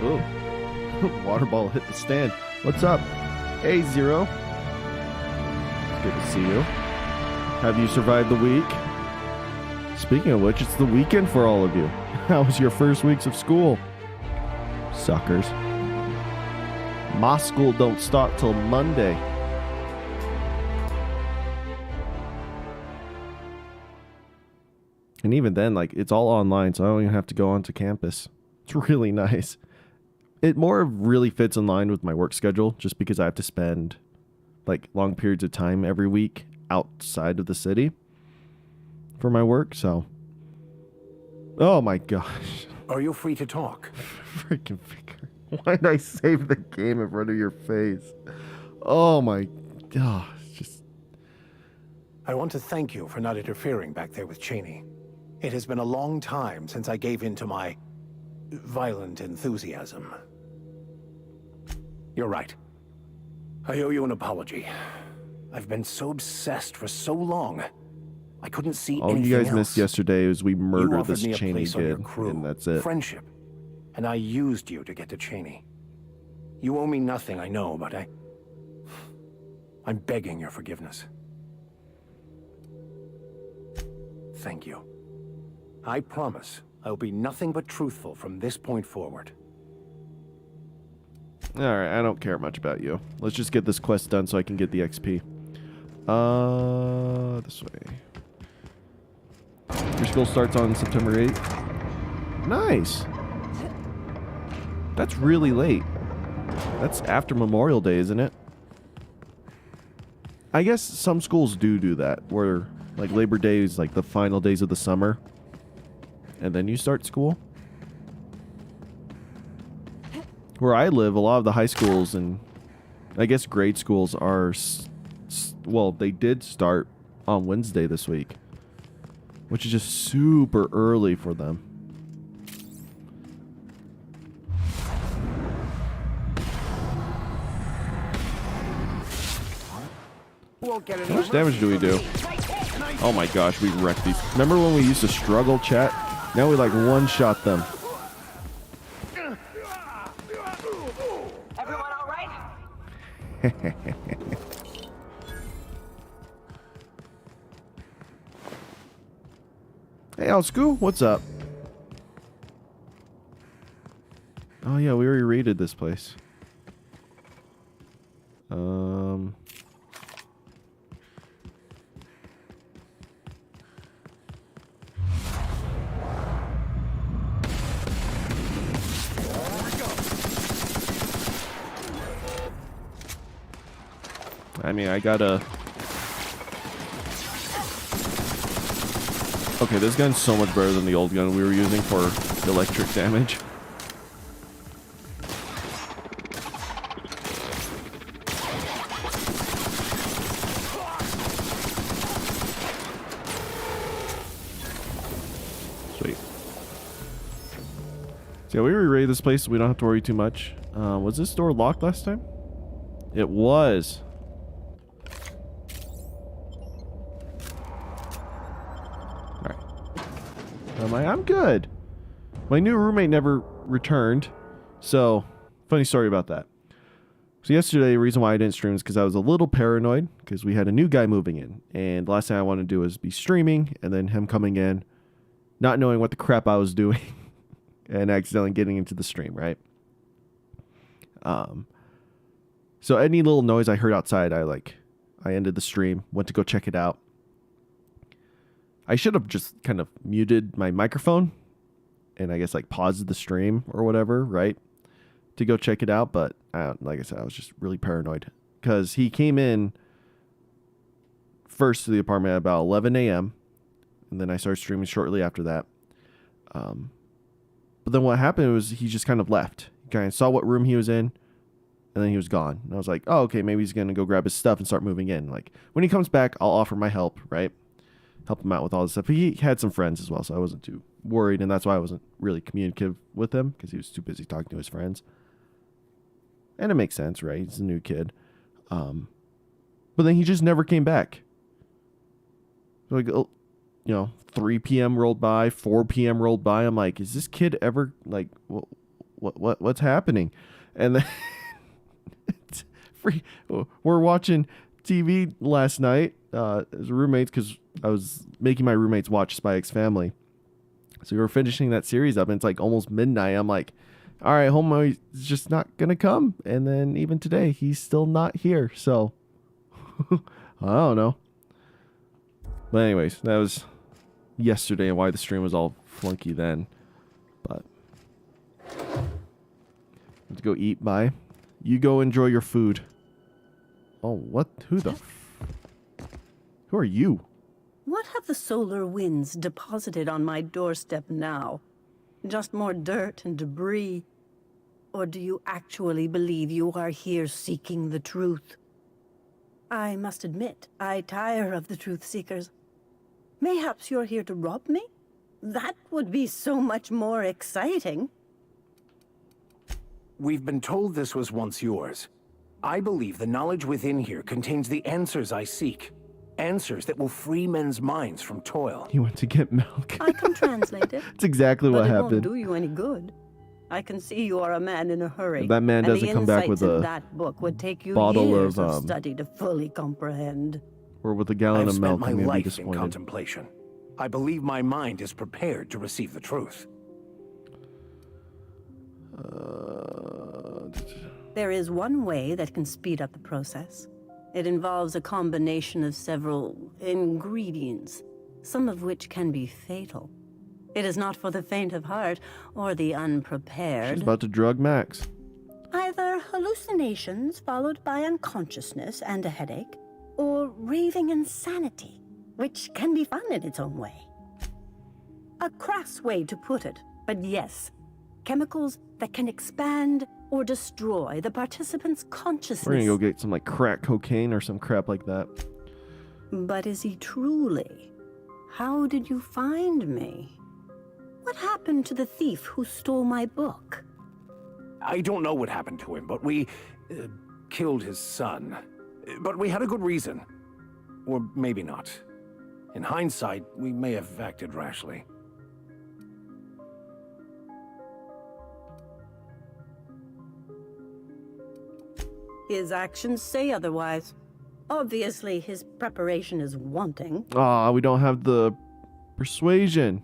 Ooh. Water ball hit the stand. What's up? Hey, Zero. It's good to see you. Have you survived the week? Speaking of which, it's the weekend for all of you. How was your first weeks of school? Suckers. My school don't start till Monday. And even then, like, it's all online, so I don't even have to go onto campus. It's really nice. It more really fits in line with my work schedule, just because I have to spend, like, long periods of time every week outside of the city for my work, so. Oh my gosh. Are you free to talk? Freaking figure. Why did I save the game in front of your face? Oh my gosh. Just. I want to thank you for not interfering back there with Cheney. It has been a long time since I gave in to my violent enthusiasm. You're right. I owe you an apology. I've been so obsessed for so long. I couldn't see anything else. All you guys missed yesterday was we murdered this me a Cheney place on your kid, crew, and that's it. Friendship. And I used you to get to Cheney. You owe me nothing, I know, but I'm begging your forgiveness. Thank you. I promise I'll be nothing but truthful from this point forward. Alright, I don't care much about you. Let's just get this quest done so I can get the XP. This way. Your school starts on September 8th. Nice! That's really late. That's after Memorial Day, isn't it? I guess some schools do that, where, like, Labor Day is, like, the final days of the summer. And then you start school. Where I live, a lot of the high schools and I guess grade schools are, well, they did start on Wednesday this week, which is just super early for them. How much damage do we do? Oh my gosh, we wrecked these. Remember when we used to struggle, chat? Now we like one-shot them. Everyone all right? Hey, Alsku, what's up? Oh yeah, we already raided this place. I mean, I gotta... Okay, this gun's so much better than the old gun we were using for electric damage. Sweet. So yeah, we re-raided this place, so we don't have to worry too much. Was this door locked last time? It was. I'm good. My new roommate never returned, so funny story about that. So yesterday, the reason why I didn't stream is because I was a little paranoid because we had a new guy moving in, and the last thing I wanted to do was be streaming and then him coming in, not knowing what the crap I was doing, and accidentally getting into the stream, right? So any little noise I heard outside, I ended the stream, went to go check it out. I should have just kind of muted my microphone and I guess like paused the stream or whatever, right? To go check it out. But like I said, I was just really paranoid because he came in first to the apartment at about 11 a.m. And then I started streaming shortly after that. But then what happened was he just kind of left. He kind of saw what room he was in and then he was gone. And I was like, oh, okay, maybe he's going to go grab his stuff and start moving in. Like when he comes back, I'll offer my help, right? Help him out with all this stuff. He had some friends as well, so I wasn't too worried, and that's why I wasn't really communicative with him, because he was too busy talking to his friends. And it makes sense, right? He's a new kid. But then he just never came back. Like, 3 p.m. rolled by, 4 p.m. rolled by. I'm like, is this kid ever, like, what's happening? And then it's free. We're watching TV last night as roommates because I was making my roommates watch Spy X Family. So we were finishing that series up, and it's like almost midnight. I'm like, all right, Homo is just not gonna come. And then even today, he's still not here. So I don't know. But anyways, that was yesterday and why the stream was all flunky then. But let's go eat. Bye. You go enjoy your food. Oh, what? Who are you? What have the solar winds deposited on my doorstep now? Just more dirt and debris? Or do you actually believe you are here seeking the truth? I must admit, I tire of the truth seekers. Mayhaps you're here to rob me? That would be so much more exciting. We've been told this was once yours. I believe the knowledge within here contains the answers I seek. Answers that will free men's minds from toil. He went to get milk. I can translate it. That's exactly what but it happened. won't do you any good. I can see you are a man in a hurry. If that man and doesn't come back with a that book would take you bottle years of, of study to fully comprehend. Or with a gallon I've of spent milk, my I'm gonna be life in disappointed. contemplation. I believe my mind is prepared to receive the truth. There is one way that can speed up the process. It involves a combination of several ingredients, some of which can be fatal. It is not for the faint of heart or the unprepared. She's about to drug Max. Either hallucinations followed by unconsciousness and a headache, or raving insanity, which can be fun in its own way. A crass way to put it, but yes, chemicals that can expand or destroy the participant's consciousness. We're gonna go get some like crack cocaine or some crap like that. But is he truly? How did you find me? What happened to the thief who stole my book? I don't know what happened to him, but we killed his son. But we had a good reason. Or maybe not. In hindsight, we may have acted rashly. His actions say otherwise. Obviously, his preparation is wanting. Ah, we don't have the persuasion.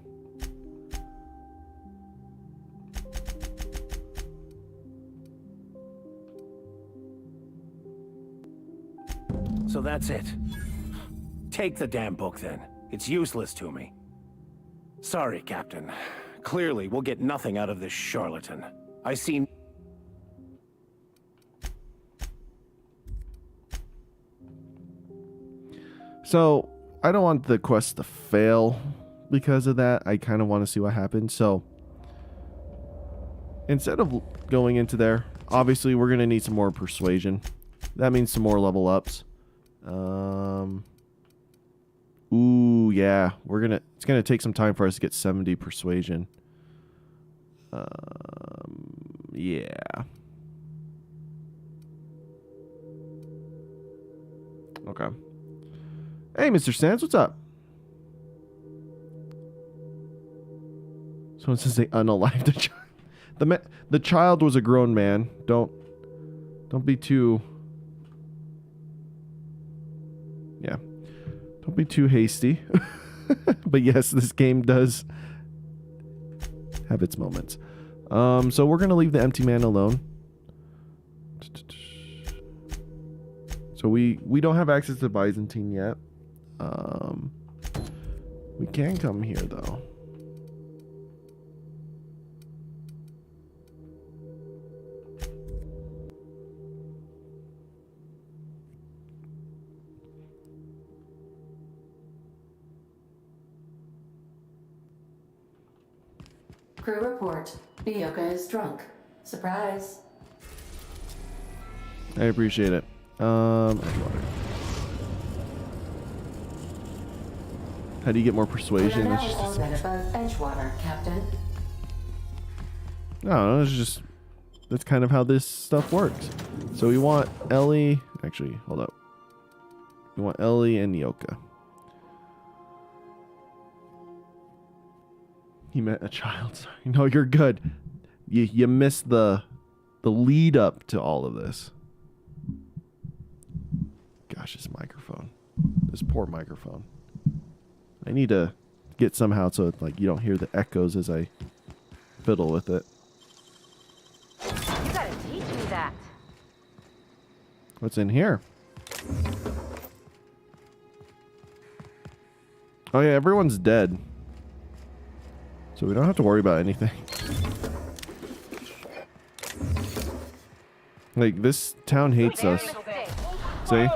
So that's it. Take the damn book then. It's useless to me. Sorry, Captain. Clearly, we'll get nothing out of this charlatan. I see... So, I don't want the quest to fail because of that. I kind of want to see what happens. So, instead of going into there, obviously we're going to need some more persuasion. That means some more level ups. Ooh, yeah. It's going to take some time for us to get 70 persuasion. Yeah. Okay. Hey, Mr. Sands, what's up? Someone says they unalived the child. The child was a grown man. Don't be too... Yeah. Don't be too hasty. But yes, this game does have its moments. So we're going to leave the empty man alone. So we don't have access to Byzantine yet. We can come here though. Crew report. Bioka is drunk. Surprise. I appreciate it. How do you get more persuasion? We're It's now in just, orbit above Edgewater, Captain. no, it's just that's kind of how this stuff works. So we want Ellie. Actually, hold up. We want Ellie and Nyoka. He met a child. Sorry. No, you're good. You miss the lead up to all of this. Gosh, this microphone. This poor microphone. I need to get somehow so like you don't hear the echoes as I fiddle with it. You gotta teach me that. What's in here? Oh yeah, everyone's dead. So we don't have to worry about anything. Like, this town hates us. See?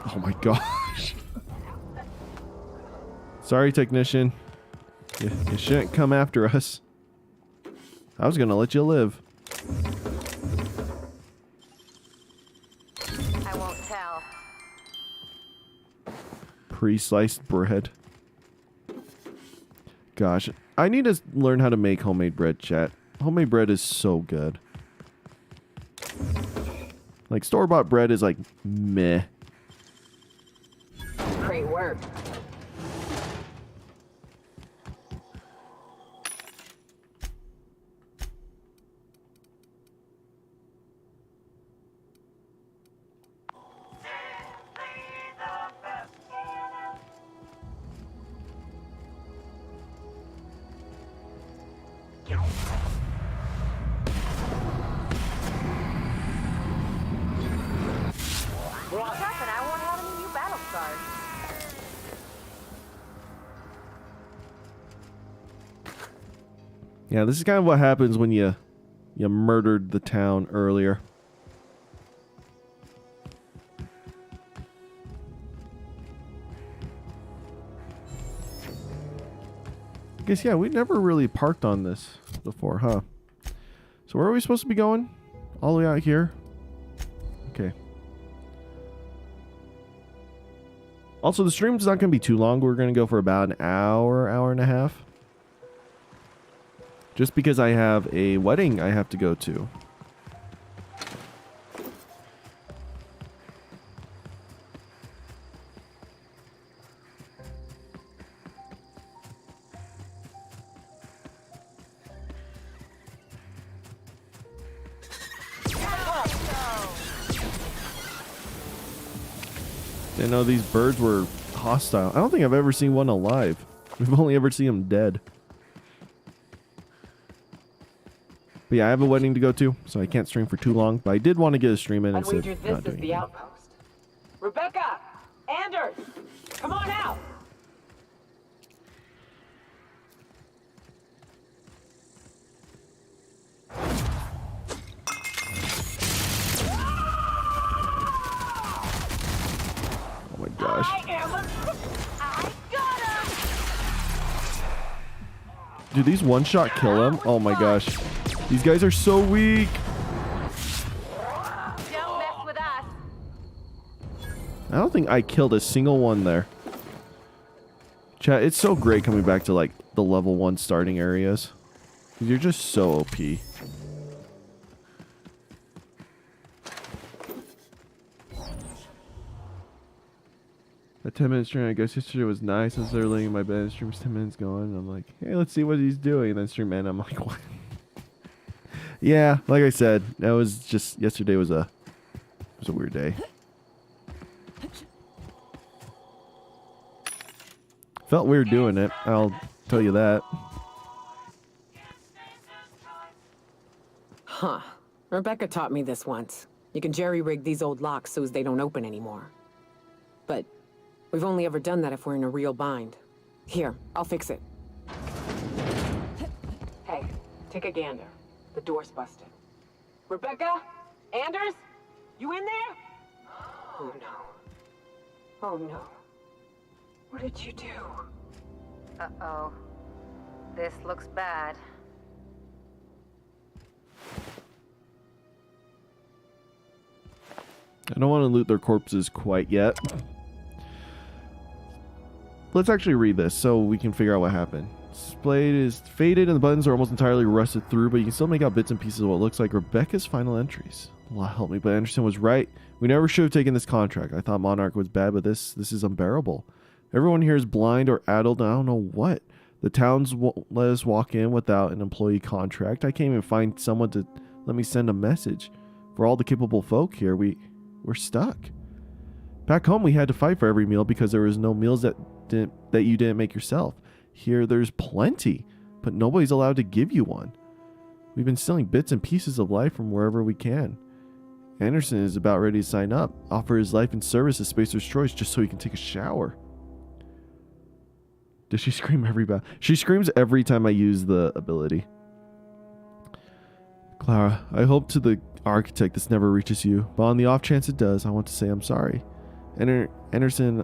Oh my gosh. Sorry, technician. You shouldn't come after us. I was gonna let you live. I won't tell. Pre-sliced bread. Gosh, I need to learn how to make homemade bread, chat. Homemade bread is so good. Like, store-bought bread is like, meh. Great work. And I won't have any new battle scars. Yeah, this is kind of what happens when you murdered the town earlier. I guess, yeah, we never really parked on this before, huh? So where are we supposed to be going? All the way out here? Okay. Also, the stream's not going to be too long. We're going to go for about an hour, hour and a half. Just because I have a wedding I have to go to. Didn't know these birds were hostile. I don't think I've ever seen one alive. We've only ever seen them dead. But yeah, I have a wedding to go to, so I can't stream for too long. But I did want to get a stream in I'd instead wager of this not is doing the it. outpost. Rebecca! Anders! Come on out! Oh my gosh. I got him! Do these one-shot kill him? Oh my gosh. These guys are so weak. Don't mess with us. I don't think I killed a single one there. Chat, it's so great coming back to like the level 1 starting areas. You're just so OP. A 10-minute stream, I guess yesterday was nice. I was there laying in my bed, stream's 10 minutes going, and I'm like, hey, let's see what he's doing. And then stream end, I'm like, what? Yeah, like I said, that was just, yesterday was a weird day. Felt weird doing it, I'll tell you that. Huh. Rebecca taught me this once. You can jerry-rig these old locks so as they don't open anymore. But we've only ever done that if we're in a real bind. Here, I'll fix it. Hey, take a gander. The door's busted. Rebecca? Anders? You in there? Oh no. Oh no. What did you do? Uh-oh. This looks bad. I don't want to loot their corpses quite yet. Let's actually read this so we can figure out what happened. This blade is faded and the buttons are almost entirely rusted through, but you can still make out bits and pieces of what looks like Rebecca's final entries. Allah help me, but Anderson was right. We never should have taken this contract. I thought Monarch was bad, but this is unbearable. Everyone here is blind or addled, and I don't know what. The towns won't let us walk in without an employee contract. I can't even find someone to let me send a message. For all the capable folk here, we're stuck. Back home, we had to fight for every meal because there was no meals that you didn't make yourself. Here, there's plenty, but nobody's allowed to give you one. We've been stealing bits and pieces of life from wherever we can. Anderson is about ready to sign up, offer his life in service to Spacer's Choice just so he can take a shower. Does she scream every battle? She screams every time I use the ability. Clara, I hope to the architect this never reaches you, but on the off chance it does, I want to say I'm sorry. Anderson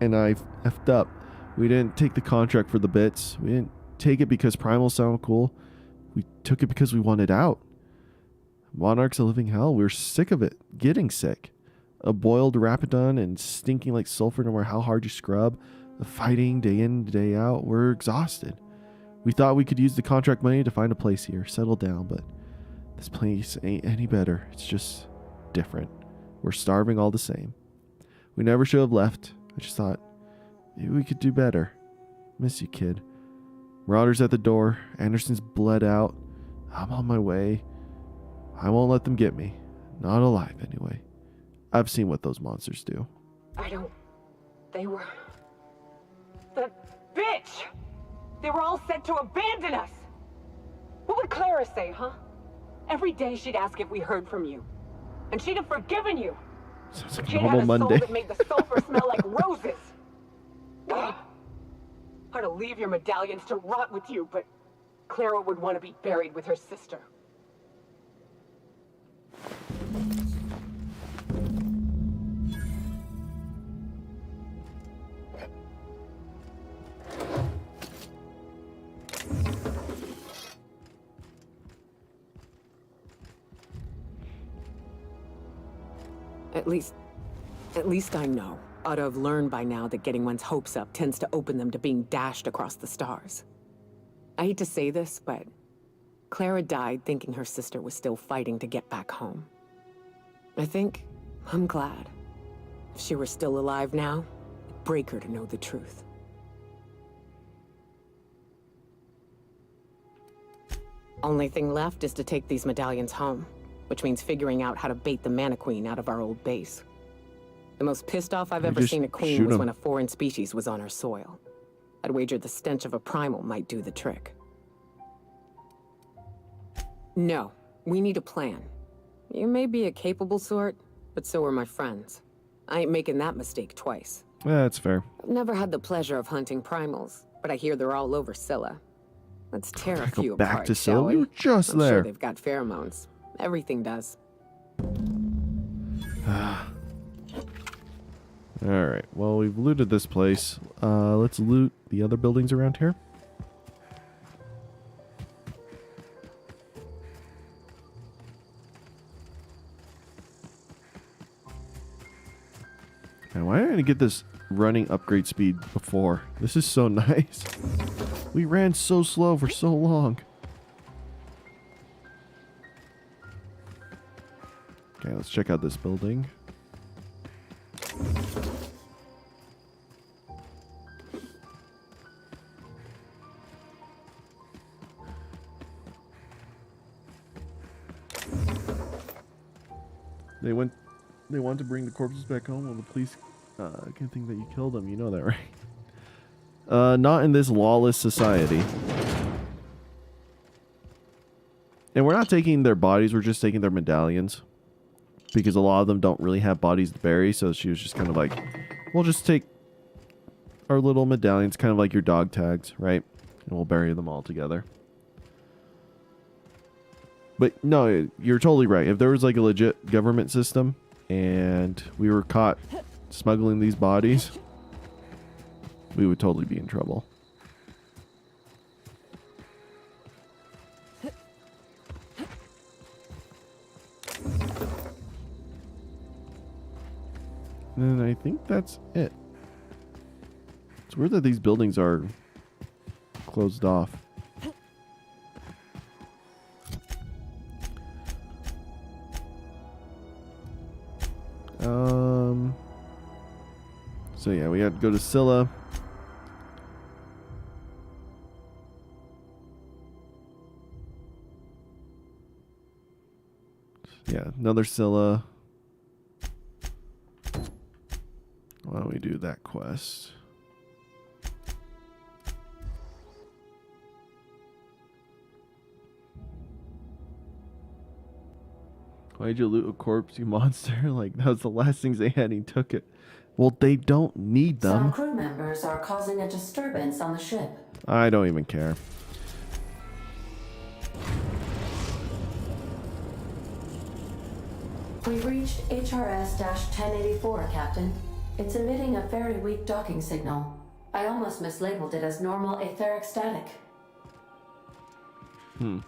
and I effed up. We didn't take the contract for the bits. We didn't take it because primal sound cool. We took it because we wanted out. Monarch's a living hell. We're sick of it. Getting sick. A boiled Rapidon and stinking like sulfur no matter how hard you scrub. The fighting day in, day out. We're exhausted. We thought we could use the contract money to find a place here. Settle down, but this place ain't any better. It's just different. We're starving all the same. We never should have left. I just thought, maybe we could do better. Miss you, kid. Marauders at the door. Anderson's bled out. I'm on my way. I won't let them get me. Not alive, anyway. I've seen what those monsters do. They were... That bitch! They were all set to abandon us! What would Clara say, huh? Every day she'd ask if we heard from you. And she'd have forgiven you. Sounds like She'd normal had a Monday. soul that made the sulfur smell like roses. I'd to leave your medallions to rot with you, but Clara would want to be buried with her sister. At least I know. Ought to have learned by now that getting one's hopes up tends to open them to being dashed across the stars. I hate to say this, but Clara died thinking her sister was still fighting to get back home. I'm glad. If she were still alive now, it'd break her to know the truth. Only thing left is to take these medallions home, which means figuring out how to bait the Mana Queen out of our old base. The most pissed off I've ever seen a queen was when a foreign species was on her soil. I'd wager the stench of a primal might do the trick. No, we need a plan. You may be a capable sort, but so are my friends. I ain't making that mistake twice. Yeah, that's fair. I've never had the pleasure of hunting primals, but I hear they're all over Scylla. Let's tear a few Back apart, to shall Scylla. We were just I'm there. sure they've got pheromones. Everything does. Alright, well, we've looted this place. Let's loot the other buildings around here. Man, why didn't I get this running upgrade speed before? This is so nice. We ran so slow for so long. Okay, let's check out this building. They want to bring the corpses back home while the police can think that you killed them. You know that, right? Not in this lawless society. And we're not taking their bodies, we're just taking their medallions. Because a lot of them don't really have bodies to bury, so she was just kind of like, we'll just take our little medallions, kind of like your dog tags, right? And we'll bury them all together. But no, you're totally right. If there was like a legit government system and we were caught smuggling these bodies, we would totally be in trouble. And I think that's it. It's weird that these buildings are closed off. So yeah, we had to go to Scylla. Yeah, another Scylla. Why don't we do that quest? Why'd you loot a corpse, you monster? Like, that was the last things they had and he took it. Well, they don't need them. Some crew members are causing a disturbance on the ship. I don't even care. We've reached HRS-1084, Captain. It's emitting a very weak docking signal. I almost mislabeled it as normal etheric static. Don't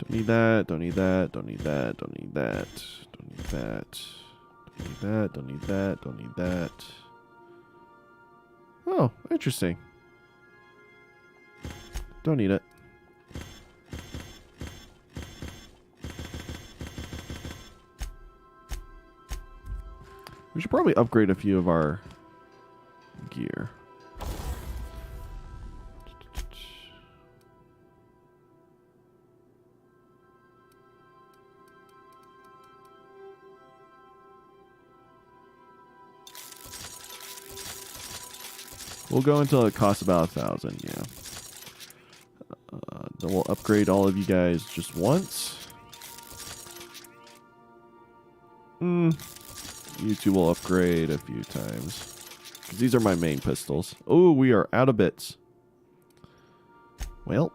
need that, don't need that, don't need that, don't need that, don't need that, don't need that, don't need that, don't need that. Oh, interesting. Don't need it. We should probably upgrade a few of our gear. We'll go until it costs about 1,000, yeah. Then we'll upgrade all of you guys just once. You two will upgrade a few times. Because these are my main pistols. Oh, we are out of bits. Well.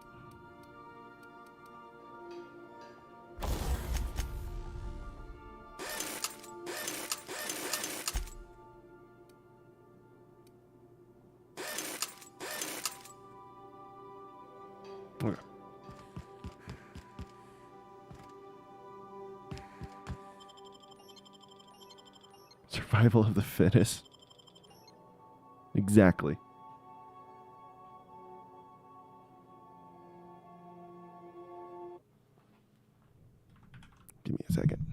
Okay. Survival of the fittest. Exactly. Give me a second.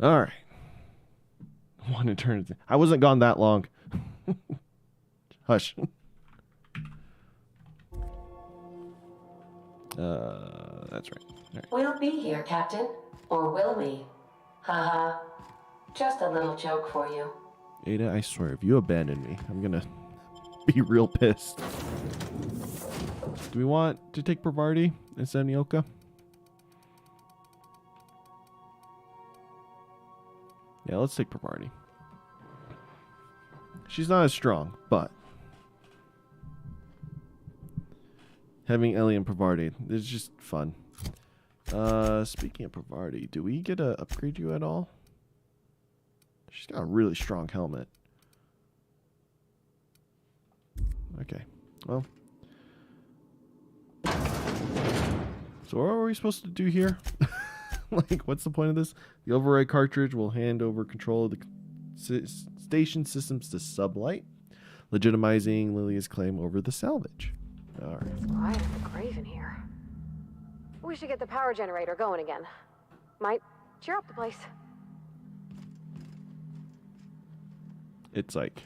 All right. One eternity. I wasn't gone that long. Hush. That's right. All right. We'll be here, Captain. Or will we? Haha. Just a little joke for you. Ada, I swear, if you abandon me, I'm gonna be real pissed. Do we want to take Pravarti instead of Nyoka? Yeah, let's take Pravarti. She's not as strong, but having Ellie and Pravarti is just fun. Speaking of Pravarti, do we get to upgrade you at all? She's got a really strong helmet. Okay, well. So what are we supposed to do here? Like, what's the point of this? The override cartridge will hand over control of the station systems to Sublight, legitimizing Lilia's claim over the salvage. All right. Why is the grave in here? We should get the power generator going again. Might cheer up the place. It's like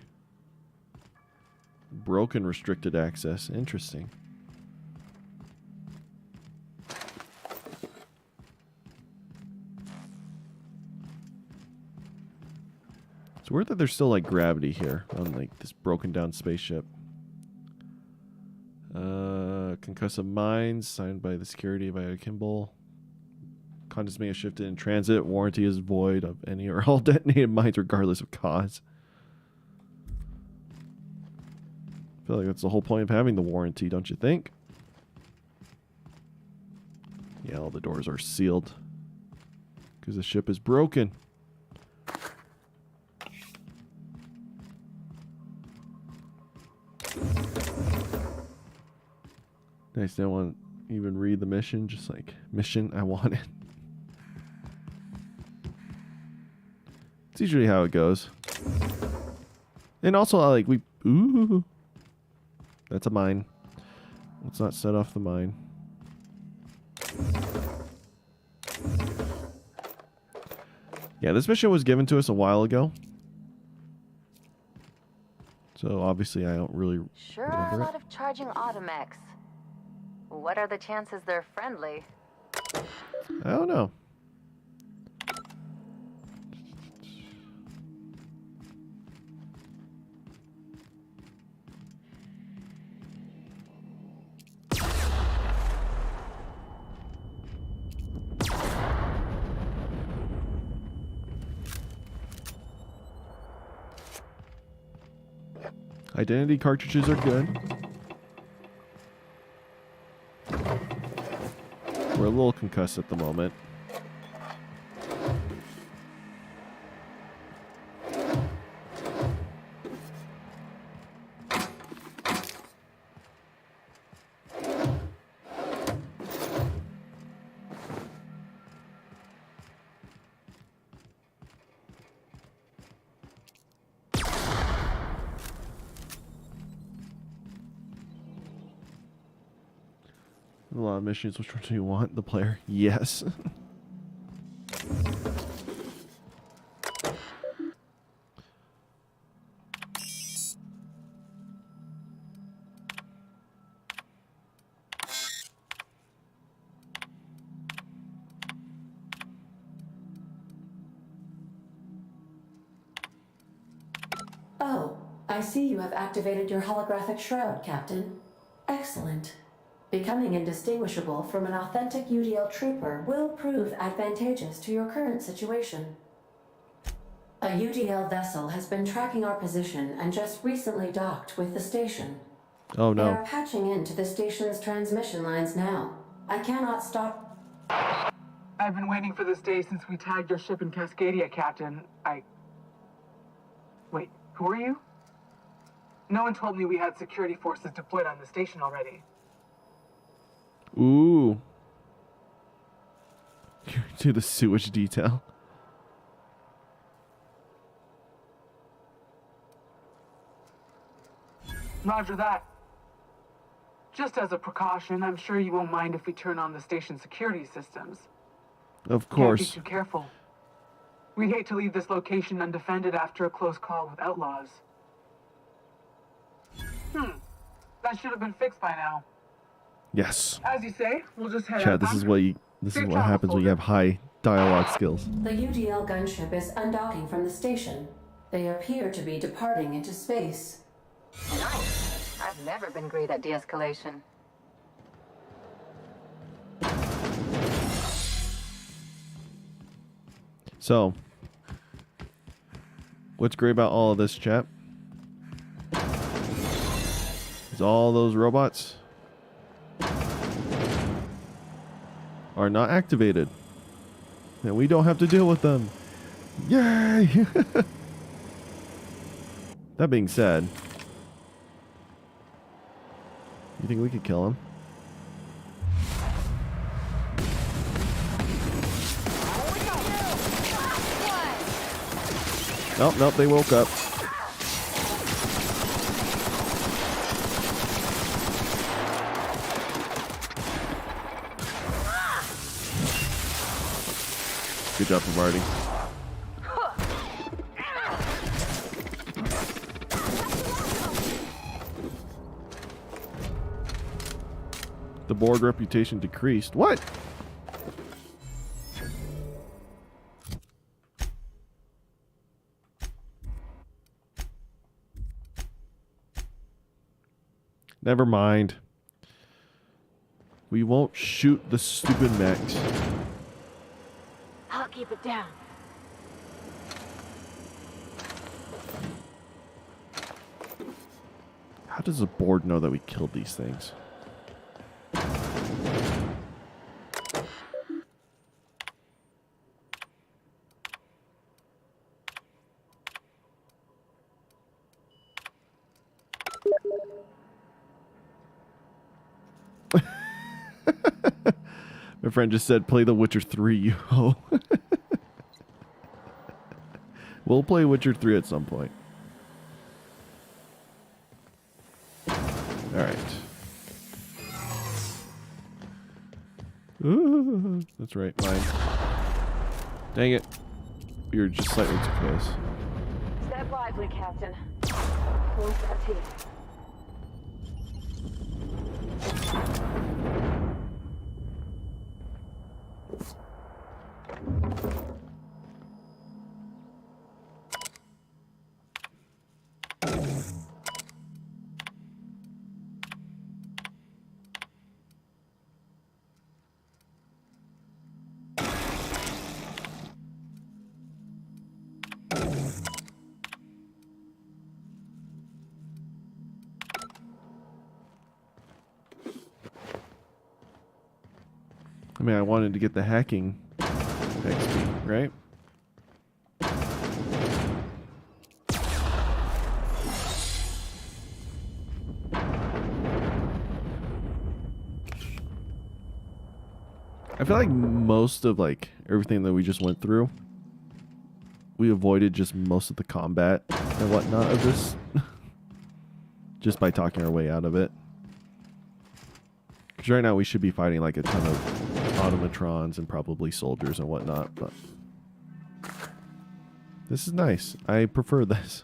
broken restricted access. Interesting. It's weird that there's still like gravity here on like this broken down spaceship. Concussive mines signed by the security via Kimball. Contents may have shifted in transit. Warranty is void of any or all detonated mines regardless of cause. I feel like that's the whole point of having the warranty, don't you think? Yeah, all the doors are sealed because the ship is broken. Nice, didn't want to even read the mission, just like, mission, I want it. It's usually how it goes. And also, like, ooh, that's a mine. Let's not set off the mine. Yeah, this mission was given to us a while ago. So, obviously, I don't really Sure are a lot of charging automechs. What are the chances they're friendly? I don't know. Identity cartridges are good. We're a little concussed at the moment. A lot of missions. Which one do you want? The player? Yes. Oh, I see you have activated your holographic shroud, Captain. Excellent. Becoming indistinguishable from an authentic UDL trooper will prove advantageous to your current situation. A UDL vessel has been tracking our position and just recently docked with the station. Oh They no. are patching into the station's transmission lines now. I cannot stop. I've been waiting for this day since we tagged your ship in Cascadia, Captain. Wait, who are you? No one told me we had security forces deployed on the station already. Ooh. To the sewage detail. Roger that. Just as a precaution, I'm sure you won't mind if we turn on the station security systems. Of Can't be course. too careful. We'd hate to leave this location undefended after a close call with outlaws. That should have been fixed by now. Yes. As you say, we'll just head Chat, out. this is what happens when you have high dialogue skills. The UDL gunship is undocking from the station. They appear to be departing into space. Nice. I've never been great at de-escalation. So, What's great about all of this, chap? Is all those robots are not activated. And we don't have to deal with them. Yay! That being said, you think we could kill him? Nope, nope, they woke up. Good job, Marty. The board reputation decreased. What? Never mind. We won't shoot the stupid mechs. I'll keep it down. How does the board know that we killed these things? My friend just said, play The Witcher 3, you ho. We'll play Witcher 3 at some point. Alright. That's right, mine. Dang it. We were just slightly too close. Step lively, Captain. Close that teeth. I mean, I wanted to get the hacking XP, right? I feel like most of like everything that we just went through, we avoided just most of the combat and whatnot of this just by talking our way out of it. Because right now we should be fighting like a ton of automatrons and probably soldiers and whatnot, but this is nice. I prefer this.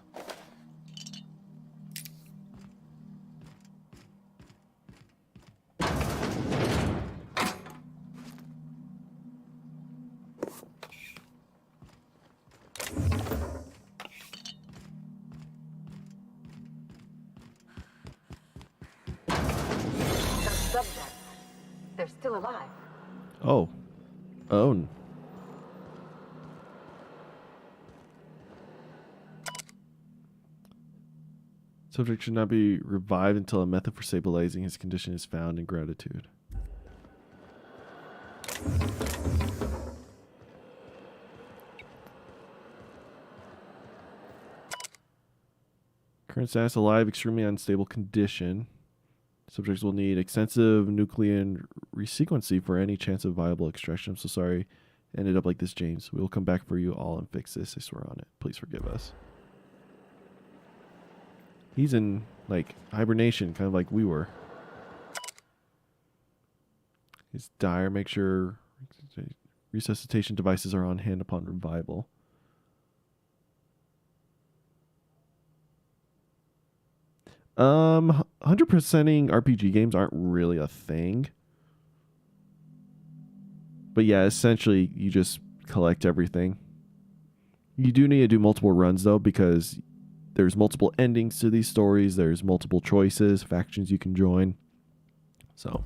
Subjects. They're still alive. Oh. Own. Subject should not be revived until a method for stabilizing his condition is found in gratitude. Current status alive, extremely unstable condition. Subjects will need extensive nuclear resequencing for any chance of viable extraction. I'm so sorry. Ended up like this, James. We will come back for you all and fix this. I swear on it. Please forgive us. He's in, like, hibernation, kind of like we were. He's dire. Make sure resuscitation devices are on hand upon revival. Um, 100%ing RPG games aren't really a thing. But yeah, essentially, you just collect everything. You do need to do multiple runs, though, because there's multiple endings to these stories. There's multiple choices, factions you can join. So.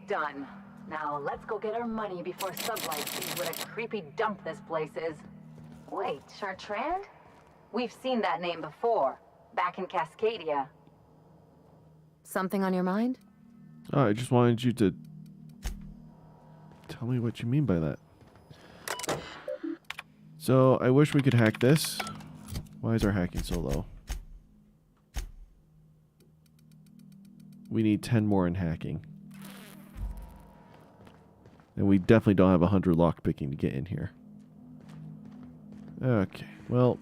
done. Now let's go get our money before Sublight sees what a creepy dump this place is. Wait, Chartrand? We've seen that name before, back in Cascadia. Something on your mind? Oh, I just wanted you to tell me what you mean by that. So, I wish we could hack this. Why is our hacking so low? We need 10 more in hacking. And we definitely don't have 100 lockpicking to get in here. Okay, well.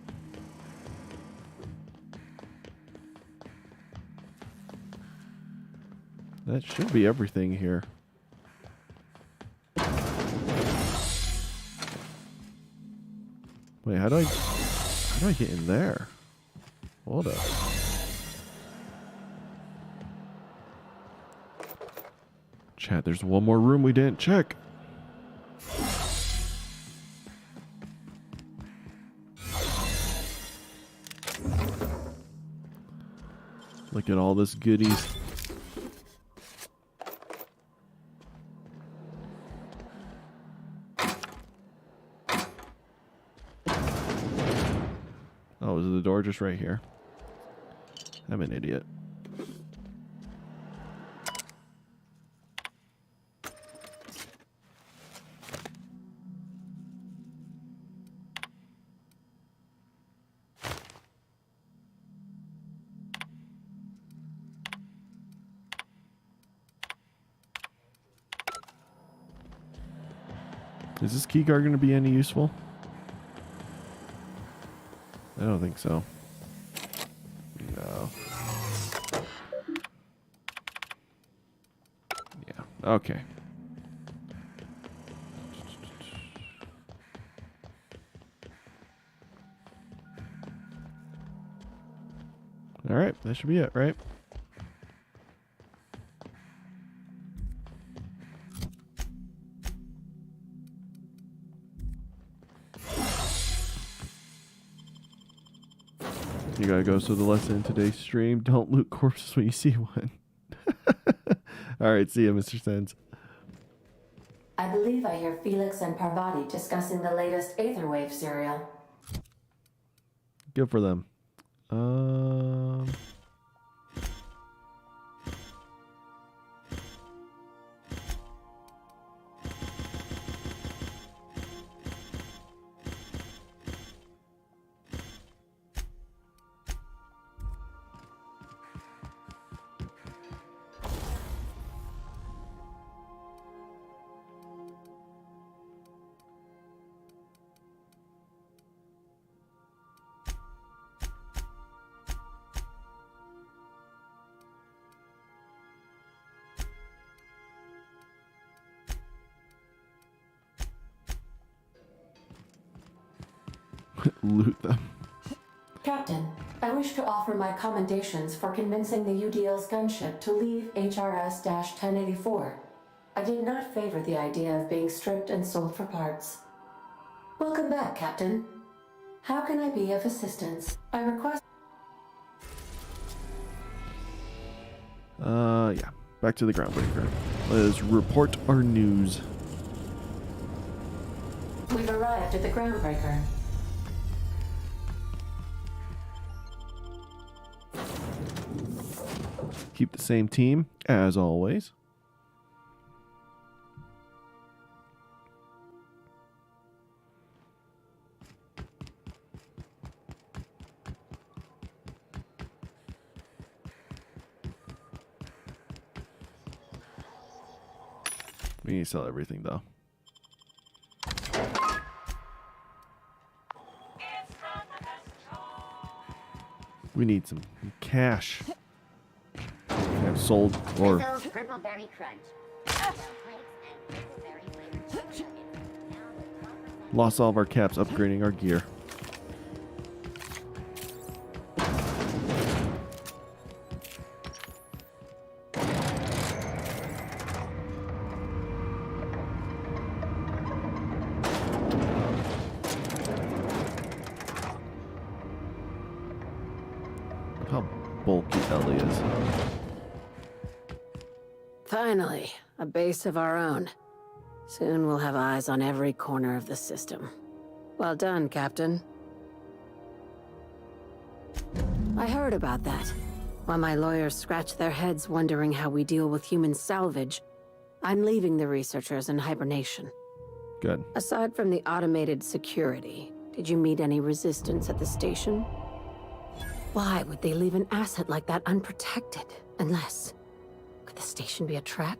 That should be everything here. Wait, how do I get in there? Hold up. Chat, there's one more room we didn't check. Look at all this goodies. Oh, is the door just right here? I'm an idiot. Is this keycard going to be any useful? I don't think so. No. Yeah, okay. Alright, that should be it, right? You gotta go. So the lesson in today's stream: don't loot corpses when you see one. All right, see ya, Mr. Sens. I believe I hear Felix and Parvati discussing the latest Aetherwave serial. Good for them. Loot them. Captain, I wish to offer my commendations for convincing the UDL's gunship to leave HRS-1084. I did not favor the idea of being stripped and sold for parts. Welcome back, Captain. How can I be of assistance? I request... Yeah. Back to the groundbreaker. Let's report our news. We've arrived at the groundbreaker. Keep the same team, as always. We need to sell everything, though. We need some cash. Have sold or Crippleberry Crunch. lost all of our caps upgrading our gear. Look how bulky Ellie is. Finally, a base of our own. Soon we'll have eyes on every corner of the system. Well done, Captain. I heard about that. While my lawyers scratch their heads wondering how we deal with human salvage, I'm leaving the researchers in hibernation. Good. Aside from the automated security, did you meet any resistance at the station? Why would they leave an asset like that unprotected? Unless... Could the station be a trap?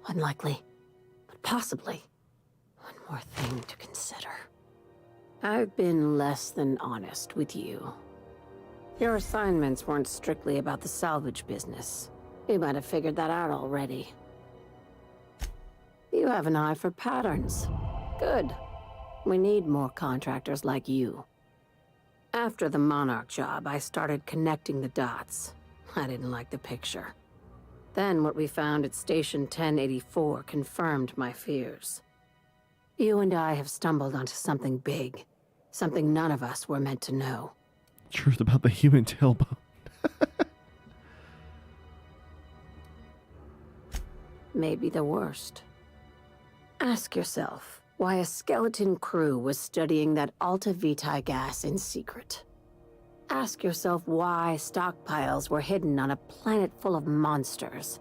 Unlikely. But possibly. One more thing to consider. I've been less than honest with you. Your assignments weren't strictly about the salvage business. You might have figured that out already. You have an eye for patterns. Good. We need more contractors like you. After the Monarch job, I started connecting the dots. I didn't like the picture. Then what we found at Station 1084 confirmed my fears. You and I have stumbled onto something big. Something none of us were meant to know. Truth about the human tailbone. Maybe the worst. Ask yourself why a skeleton crew was studying that Alta Vitae gas in secret. Ask yourself why stockpiles were hidden on a planet full of monsters.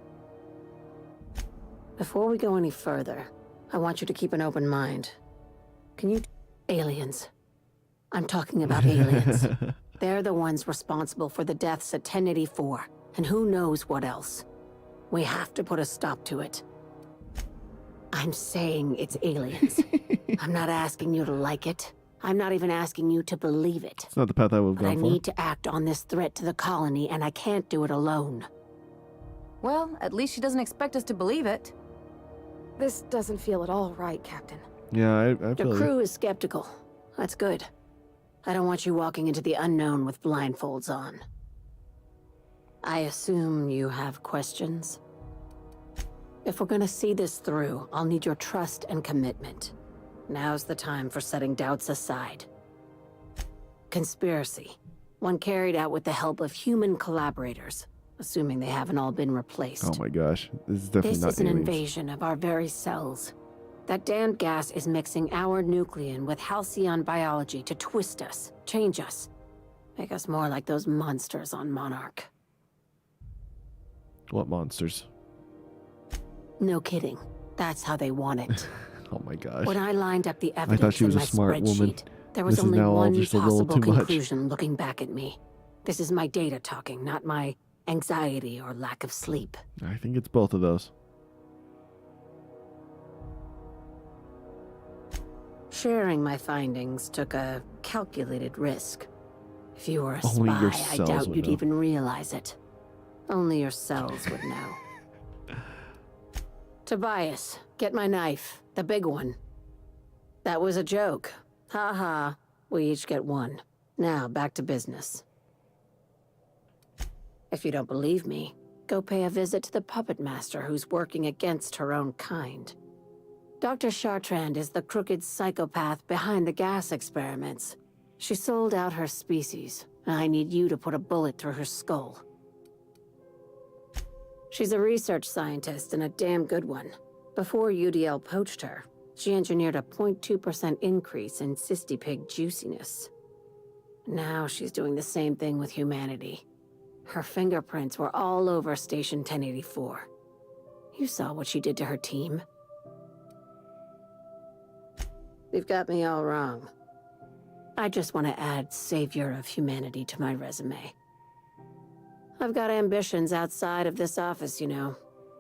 Before we go any further, I want you to keep an open mind. Can you... Aliens. I'm talking about aliens. They're the ones responsible for the deaths at 1084, and who knows what else. We have to put a stop to it. I'm saying it's aliens. I'm not asking you to like it. I'm not even asking you to believe it. It's not the path I would have But I gone for. need to act on this threat to the colony, and I can't do it alone. Well, at least she doesn't expect us to believe it. This doesn't feel at all right, Captain. Yeah, I The feel you. crew is skeptical. That's good. I don't want you walking into the unknown with blindfolds on. I assume you have questions? If we're gonna see this through, I'll need your trust and commitment. Now's the time for setting doubts aside. Conspiracy. One carried out with the help of human collaborators, assuming they haven't all been replaced. Oh my gosh. This is definitely This not is an aliens. invasion of our very cells. That damned gas is mixing our nucleon with halcyon biology to twist us, change us, make us more like those monsters on Monarch. What monsters? No kidding. That's how they want it. Oh my gosh. When I lined up the evidence thought she was in a my smart woman. spreadsheet, there was This is only now all one just a little possible too much. conclusion looking back at me. This is my data talking, not my anxiety or lack of sleep. I think it's both of those. Sharing my findings took a calculated risk. If you were a Only your spy, I cells doubt would you'd know. even realize it. Only your cells would know. Tobias, get my knife. The big one. That was a joke. Ha ha. We each get one. Now, back to business. If you don't believe me, go pay a visit to the puppet master who's working against her own kind. Dr. Chartrand is the crooked psychopath behind the gas experiments. She sold out her species, and I need you to put a bullet through her skull. She's a research scientist and a damn good one. Before UDL poached her, she engineered a 0.2% increase in cystipig juiciness. Now she's doing the same thing with humanity. Her fingerprints were all over Station 1084. You saw what she did to her team. You've got me all wrong. I just want to add Savior of Humanity to my resume. I've got ambitions outside of this office, you know.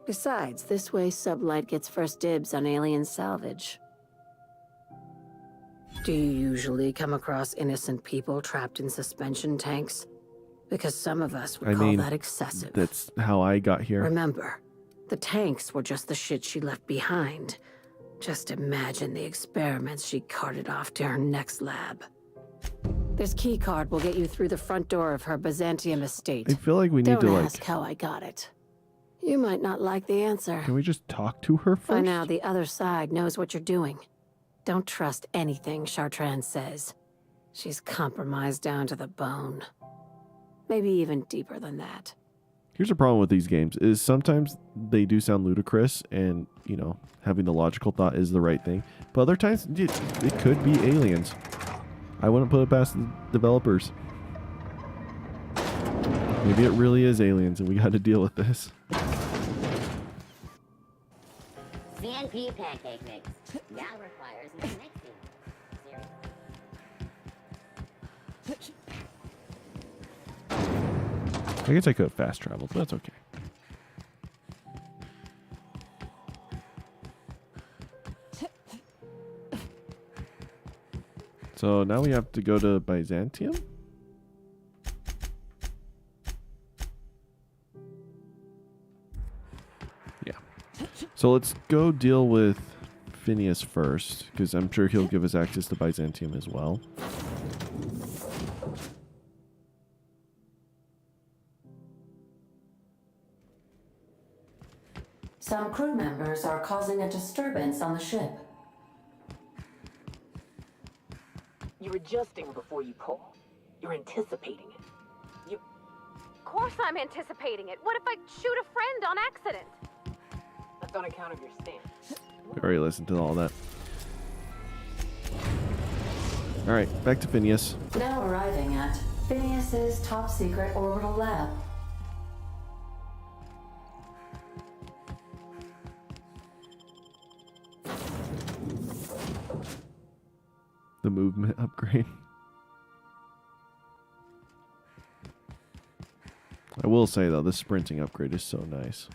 Besides, this way Sublight gets first dibs on alien salvage. Do you usually come across innocent people trapped in suspension tanks? Because some of us would I call mean, that excessive. That's how I got here. Remember, the tanks were just the shit she left behind. Just imagine the experiments she carted off to her next lab. This keycard will get you through the front door of her Byzantium estate. I feel like we need Don't to ask how I got it. You might not like the answer. Can we just talk to her first? By now, the other side knows what you're doing. Don't trust anything Chartrand says. She's compromised down to the bone. Maybe even deeper than that. Here's a problem with these games is sometimes they do sound ludicrous and, you know, having the logical thought is the right thing. But other times it could be aliens. I wouldn't put it past the developers. Maybe it really is aliens and we got to deal with this. CNP pancake mix. Now requires mixing. I guess I could have fast traveled, but that's okay. So now we have to go to Byzantium? Yeah. So let's go deal with Phineas first, because I'm sure he'll give us access to Byzantium as well. Some crew members are causing a disturbance on the ship. You're adjusting before you pull. You're anticipating it. Of course I'm anticipating it. What if I shoot a friend on accident? That's on account of your stance. We already listened to all that. Alright, back to Phineas. Now arriving at Phineas's top secret orbital lab. The movement upgrade. I will say though, this sprinting upgrade is so nice.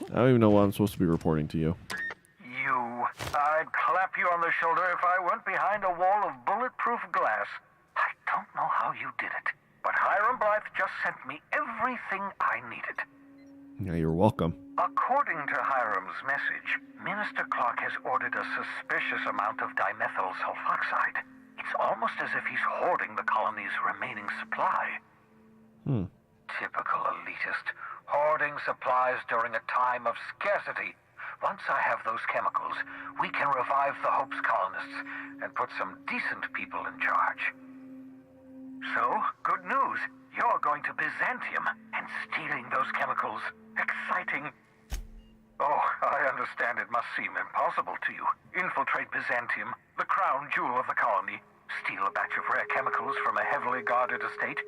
I don't even know what I'm supposed to be reporting to you. I'd clap you on the shoulder if I went behind a wall of bulletproof glass. I don't know how you did it, but Hiram Blythe just sent me everything I needed. Yeah, you're welcome. According to Hiram's message, Minister Clark has ordered a suspicious amount of dimethyl sulfoxide. It's almost as if he's hoarding the colony's remaining supply. Typical elitist, hoarding supplies during a time of scarcity. Once I have those chemicals, we can revive the Hope's colonists and put some decent people in charge. So, good news. You're going to Byzantium and stealing those chemicals. Exciting. Oh, I understand it must seem impossible to you. Infiltrate Byzantium, the crown jewel of the colony, steal a batch of rare chemicals from a heavily guarded estate.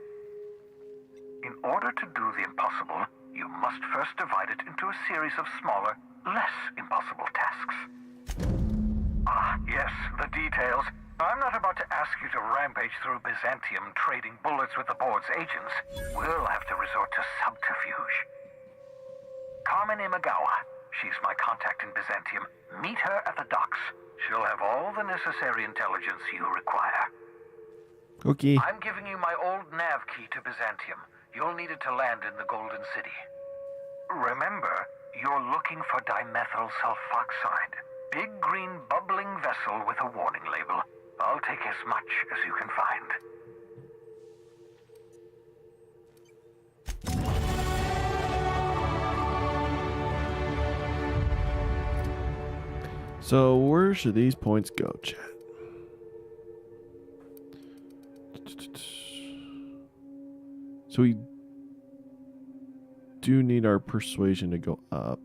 In order to do the impossible, you must first divide it into a series of smaller, less impossible tasks. Ah, yes, the details. I'm not about to ask you to rampage through Byzantium trading bullets with the board's agents. We'll have to resort to subterfuge. Carmen Imagawa. She's my contact in Byzantium. Meet her at the docks. She'll have all the necessary intelligence you require. Okay. I'm giving you my old nav key to Byzantium. You'll need it to land in the Golden City. Remember, you're looking for dimethyl sulfoxide. Big green bubbling vessel with a warning label. I'll take as much as you can find. So where should these points go, chat? So we do need our persuasion to go up.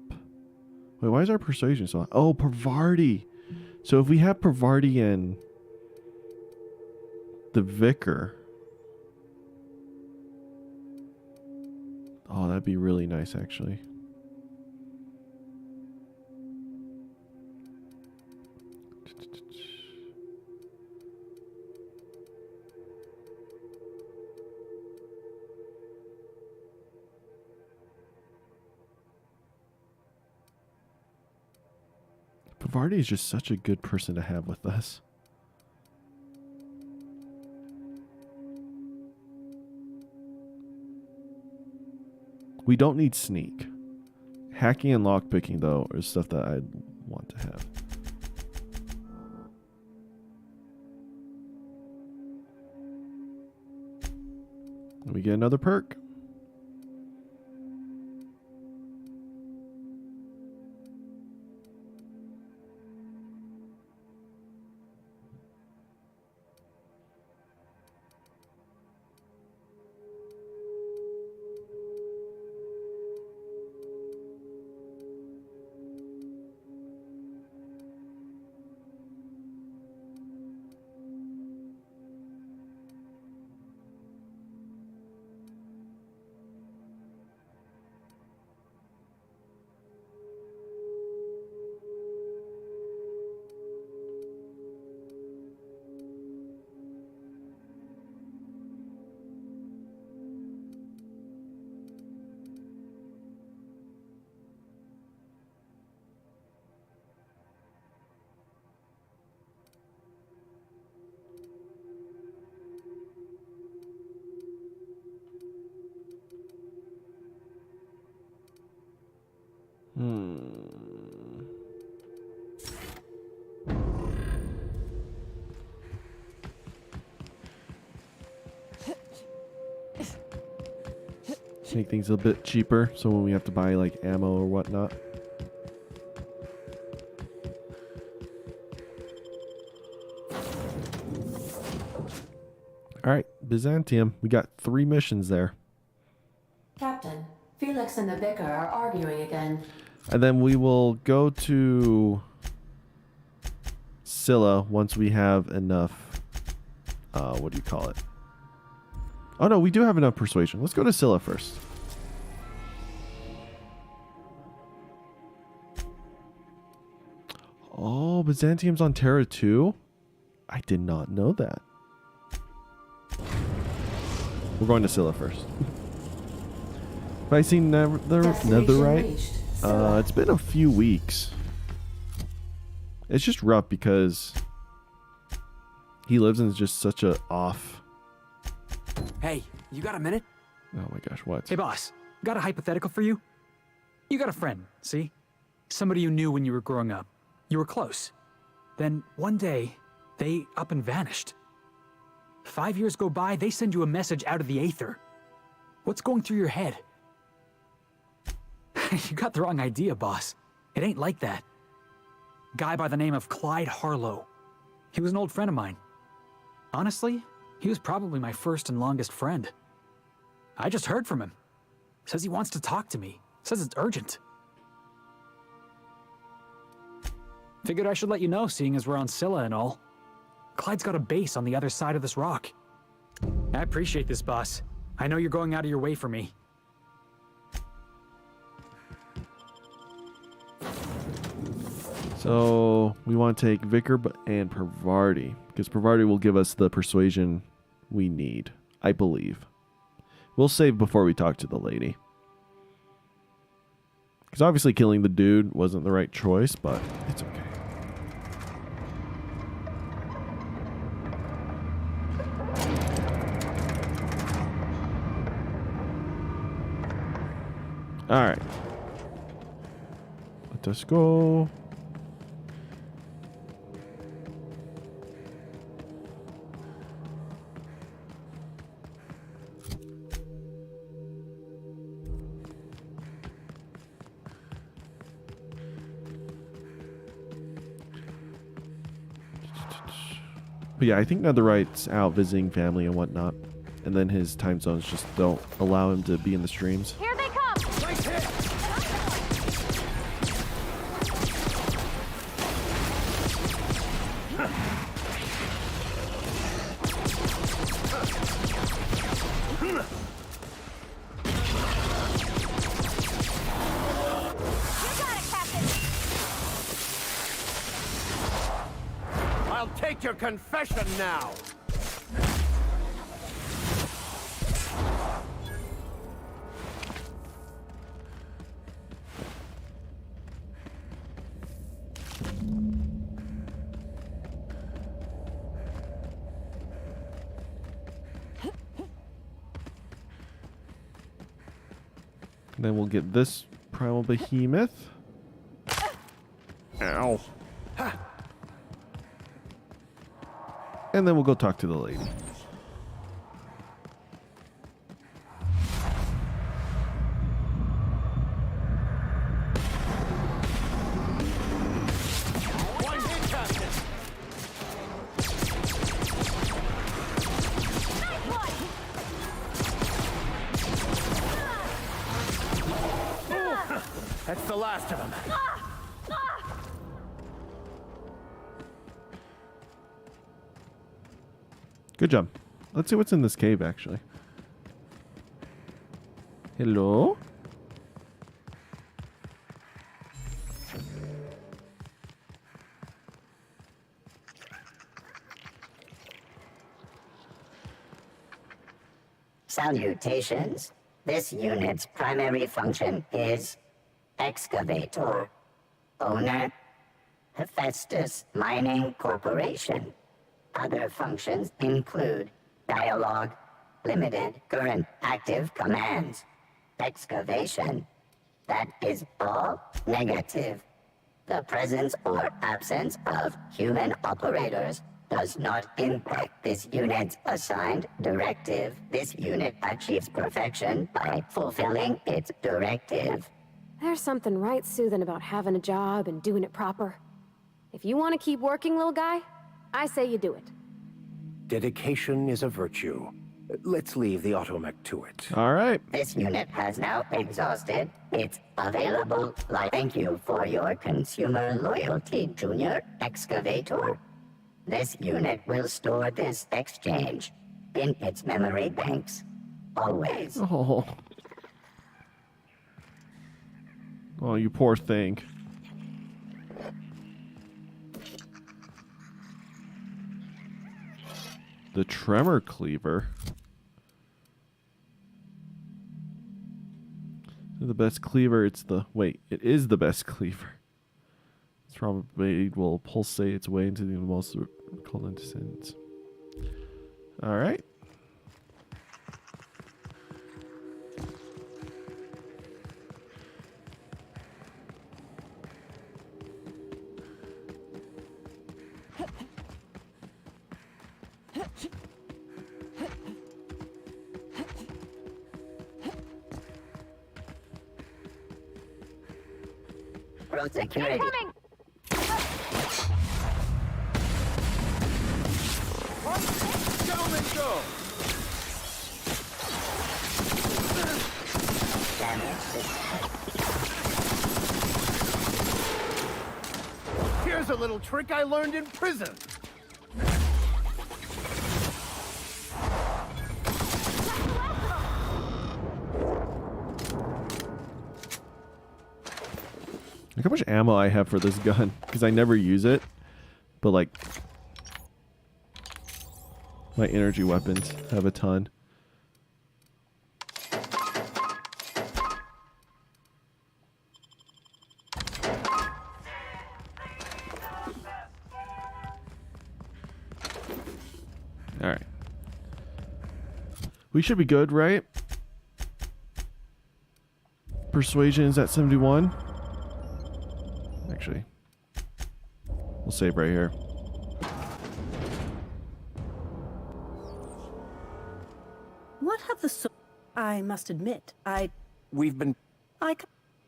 Wait, why is our persuasion so high? Oh, Parvardi. So if we have Parvardi and the Vicar. Oh, that'd be really nice, actually. Parvardi is just such a good person to have with us. We don't need sneak. Hacking and lockpicking, though, is stuff that I'd want to have. We get another perk. Make things a bit cheaper, so when we have to buy like ammo or whatnot. All right, Byzantium. We got 3 missions there. Captain, Felix and the Vicar are arguing again. And then we will go to Scylla once we have enough, what do you call it? Oh no, we do have enough persuasion. Let's go to Scylla first. Oh, Byzantium's on Terra too? I did not know that. We're going to Scylla first. Have I seen Netherite? It's been a few weeks. It's just rough because he lives in just such a off. Hey, you got a minute? Oh my gosh, what? Hey boss, got a hypothetical for you? You got a friend, see? Somebody you knew when you were growing up. You were close. Then one day, they up and vanished. 5 years go by, they send you a message out of the aether. What's going through your head? You got the wrong idea, boss. It ain't like that. Guy by the name of Clyde Harlow. He was an old friend of mine. Honestly, he was probably my first and longest friend. I just heard from him. Says he wants to talk to me. Says it's urgent. Figured I should let you know, seeing as we're on Scylla and all. Clyde's got a base on the other side of this rock. I appreciate this, boss. I know you're going out of your way for me. So we want to take Vicar and Parvati, because Parvati will give us the persuasion we need, I believe. We'll save before we talk to the lady. Because obviously killing the dude wasn't the right choice, but it's okay. Alright. Let us go. But yeah, I think Netherite's out visiting family and whatnot. And then his time zones just don't allow him to be in the streams. Here they come! Nice hit! I'll take your confession now! And then we'll get this primal behemoth. Ow. And then we'll go talk to the lady. One hit, Captain! That's the last of them. Good job. Let's see what's in this cave, actually. Hello? Salutations. This unit's primary function is excavator. Owner, Hephaestus Mining Corporation. Other functions include dialogue, limited current active commands, excavation. That is all negative. The presence or absence of human operators does not impact this unit's assigned directive. This unit achieves perfection by fulfilling its directive. There's something right soothing about having a job and doing it proper. If you want to keep working, little guy, I say you do it. Dedication is a virtue. Let's leave the automech to it. All right. This unit has now exhausted its available life. Thank you for your consumer loyalty, Junior Excavator. This unit will store this exchange in its memory banks. Always. Oh. Oh, you poor thing. The tremor cleaver. The best cleaver, it is the best cleaver. It's probably will pulsate its way into the most recalled distance. Alright. Road security. Gentlemen, go! Here's a little trick I learned in prison. Look how much ammo I have for this gun, because I never use it. But like, my energy weapons have a ton. All right. We should be good, right? Persuasion is at 71. Actually, we'll save right here. What have the I must admit, I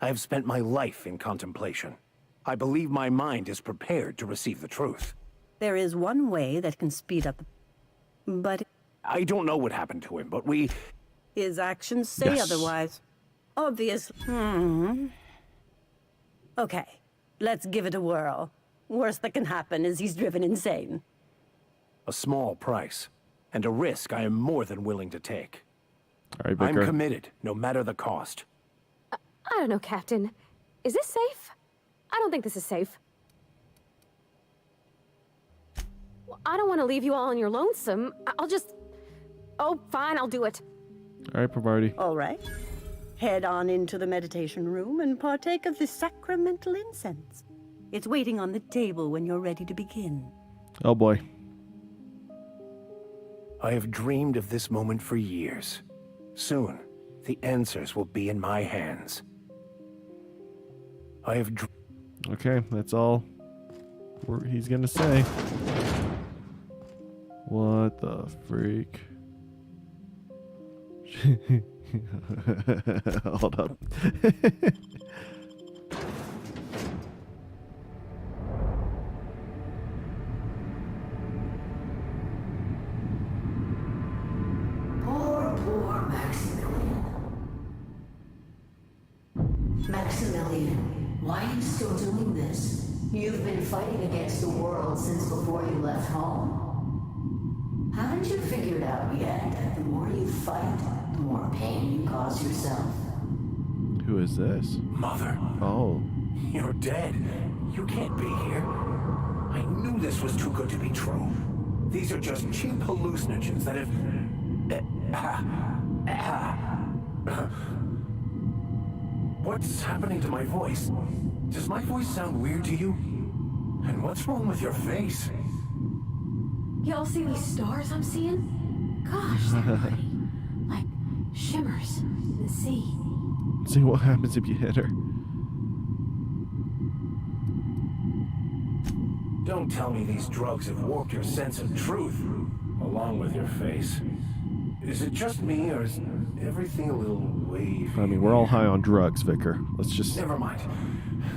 have spent my life in contemplation. I believe my mind is prepared to receive the truth. There is one way that can speed up, but I don't know what happened to him, but his actions say otherwise. Obvious. Okay, let's give it a whirl. Worst that can happen is he's driven insane. A small price, and a risk I am more than willing to take. All right, Vicar. I'm committed, no matter the cost. I don't know, Captain. Is this safe? I don't think this is safe. Well, I don't want to leave you all on your lonesome. I'll just... Oh, fine, I'll do it. All right, Pavardi. All right. Head on into the meditation room and partake of the sacramental incense. It's waiting on the table when you're ready to begin. Oh boy. I have dreamed of this moment for years. Soon, the answers will be in my hands. I have Okay, that's all he's gonna say. What the freak? Hold up. Poor Maximilian. Maximilian, why are you still doing this? You've been fighting against the world since before you left home. Haven't you figured out yet that the more you fight, the more pain you cause yourself? Who is this? Mother. Oh. You're dead. You can't be here. I knew this was too good to be true. These are just cheap hallucinogens that have... What's happening to my voice? Does my voice sound weird to you? And what's wrong with your face? Y'all see these stars I'm seeing? Gosh, they're pretty. Like shimmers in the sea. See what happens if you hit her. Don't tell me these drugs have warped your sense of truth, along with your face. Is it just me, or is everything a little wavy? I mean, we're all high on drugs, Vicar. Let's just... Never mind.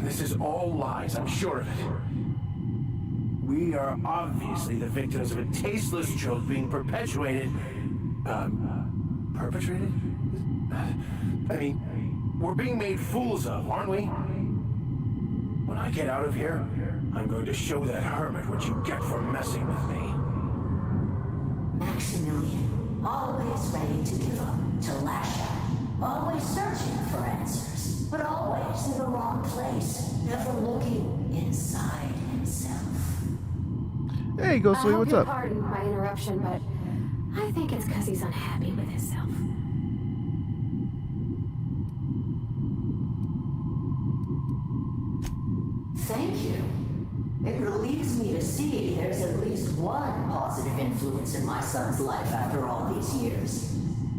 This is all lies, I'm sure of it. We are obviously the victims of a tasteless joke being perpetuated. Perpetrated? I mean, we're being made fools of, aren't we? When I get out of here, I'm going to show that hermit what you get for messing with me. Maximilian, always ready to give up, to lash out, always searching for answers, but always in the wrong place, never looking inside himself. Hey, Ghostly, what's up? Pardon my interruption, but I think it's because he's unhappy with himself. Thank you. It relieves me to see there's at least one positive influence in my son's life after all these years.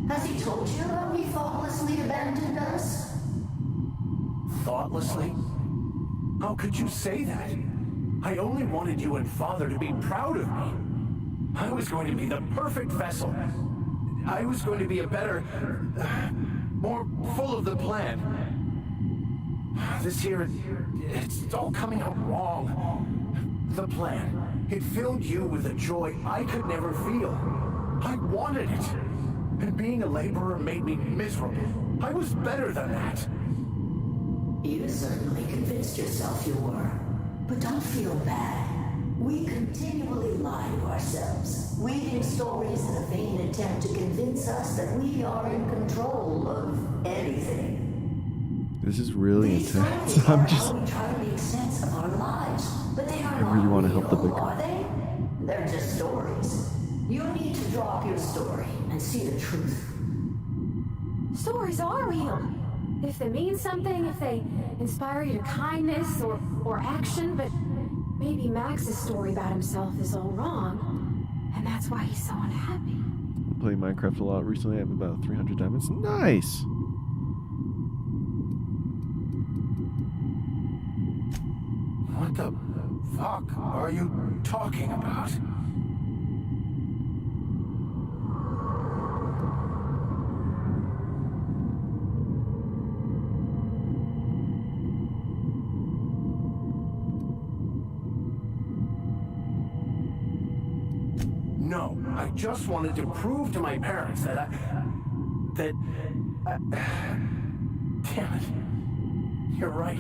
Has he told you how he thoughtlessly abandoned us? Thoughtlessly? How could you say that? I only wanted you and Father to be proud of me. I was going to be the perfect vessel. I was going to be a better, more full of the plan. This here, it's all coming out wrong. The plan, it filled you with a joy I could never feel. I wanted it. And being a laborer made me miserable. I was better than that. You certainly convinced yourself you were. But don't feel bad. We continually lie to ourselves, weaving stories in a vain attempt to convince us that we are in control of anything. This is really These intense. stories I'm are just... how we try to make sense of our lives, but they are I really not want to help the real, Vicar. are they? They're just stories. You need to drop your story and see the truth. Stories are real. If they mean something, if they inspire you to kindness or action, but maybe Max's story about himself is all wrong, and that's why he's so unhappy. I'm playing Minecraft a lot recently. I have about 300 diamonds. Nice! What the fuck are you talking about? No, I just wanted to prove to my parents that damn it. You're right.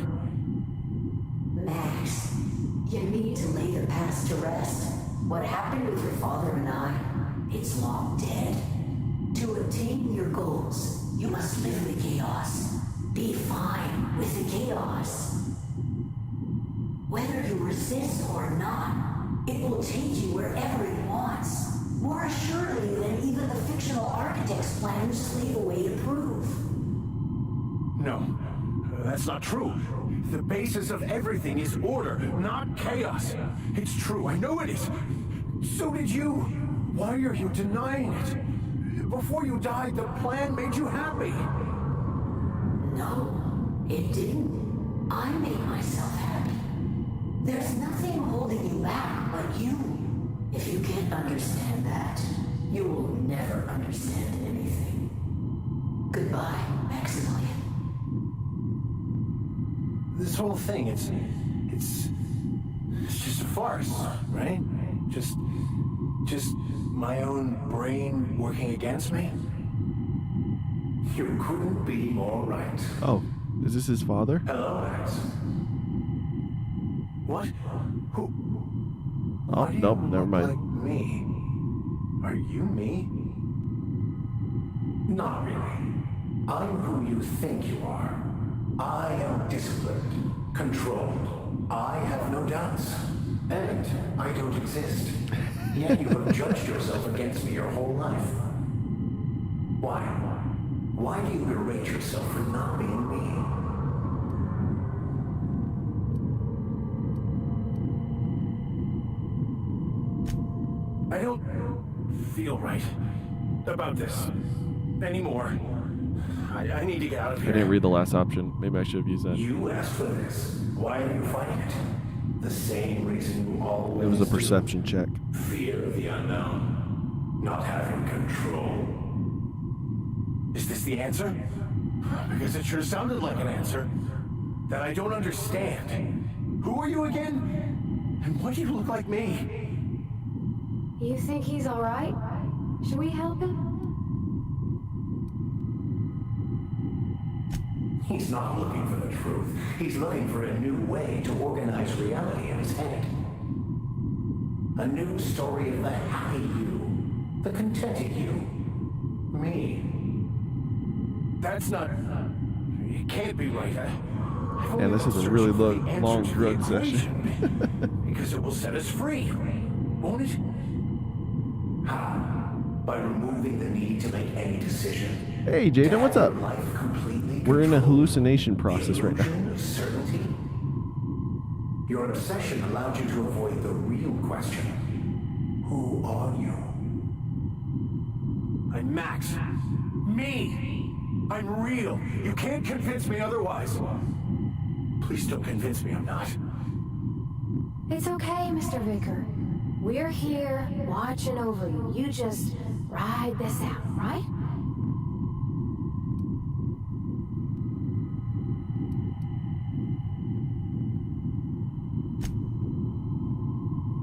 Max, you need to lay the past to rest. What happened with your father and I, it's long dead. To attain your goals, you must live in the chaos. Be fine with the chaos. Whether you resist or not, it will take you wherever it wants. More assuredly than even the fictional architect's plans leave a way to prove. No, that's not true. The basis of everything is order, not chaos. It's true, I know it is. So did you. Why are you denying it? Before you died, the plan made you happy. No, it didn't. I made myself happy. There's nothing holding you back but you. If you can't understand that, you will never understand anything. Goodbye, Maximilian. This whole thing, it's just a farce, right? Just my own brain working against me? You couldn't be more right. Oh, is this his father? Hello, Max. What? Who? Oh, Why do nope, you never look mind. like me? Are you me? Not really. I'm who you think you are. I am disciplined, controlled. I have no doubts. And I don't exist. Yet you have judged yourself against me your whole life. Why? Why do you berate yourself for not being me? I don't feel right about this anymore. I need to get out of I here. didn't read the last option. Maybe I should have used that. You asked for this. Why are you fighting it? The same reason you always It was a do. perception check. Fear of the unknown. Not having control. Is this the answer? Because it sure sounded like an answer that I don't understand. Who are you again? And why do you look like me? You think he's alright? Should we help him? He's not looking for the truth. He's looking for a new way to organize reality in his head. A new story of the happy you, the contented you, me. That's not... It can't be right. Man, this is a really long drug session. Because it will set us free, won't it? How? By removing the need to make any decision. Hey, Jaden, what's up? We're in a hallucination process right now. Illusion of certainty. Your obsession allowed you to avoid the real question. Who are you? I'm Max. Me! I'm real. You can't convince me otherwise. Please don't convince me I'm not. It's okay, Mr. Vicker. We're here, watching over you. You just ride this out, right?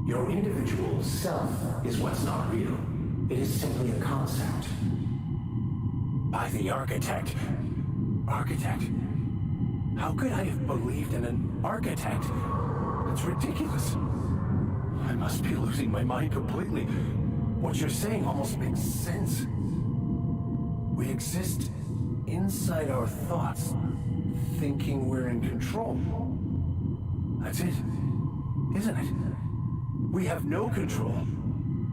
Your individual self is what's not real. It is simply a concept. By the architect. Architect? How could I have believed in an architect? It's ridiculous. I must be losing my mind completely. What you're saying almost makes sense. We exist inside our thoughts, thinking we're in control. That's it, isn't it? We have no control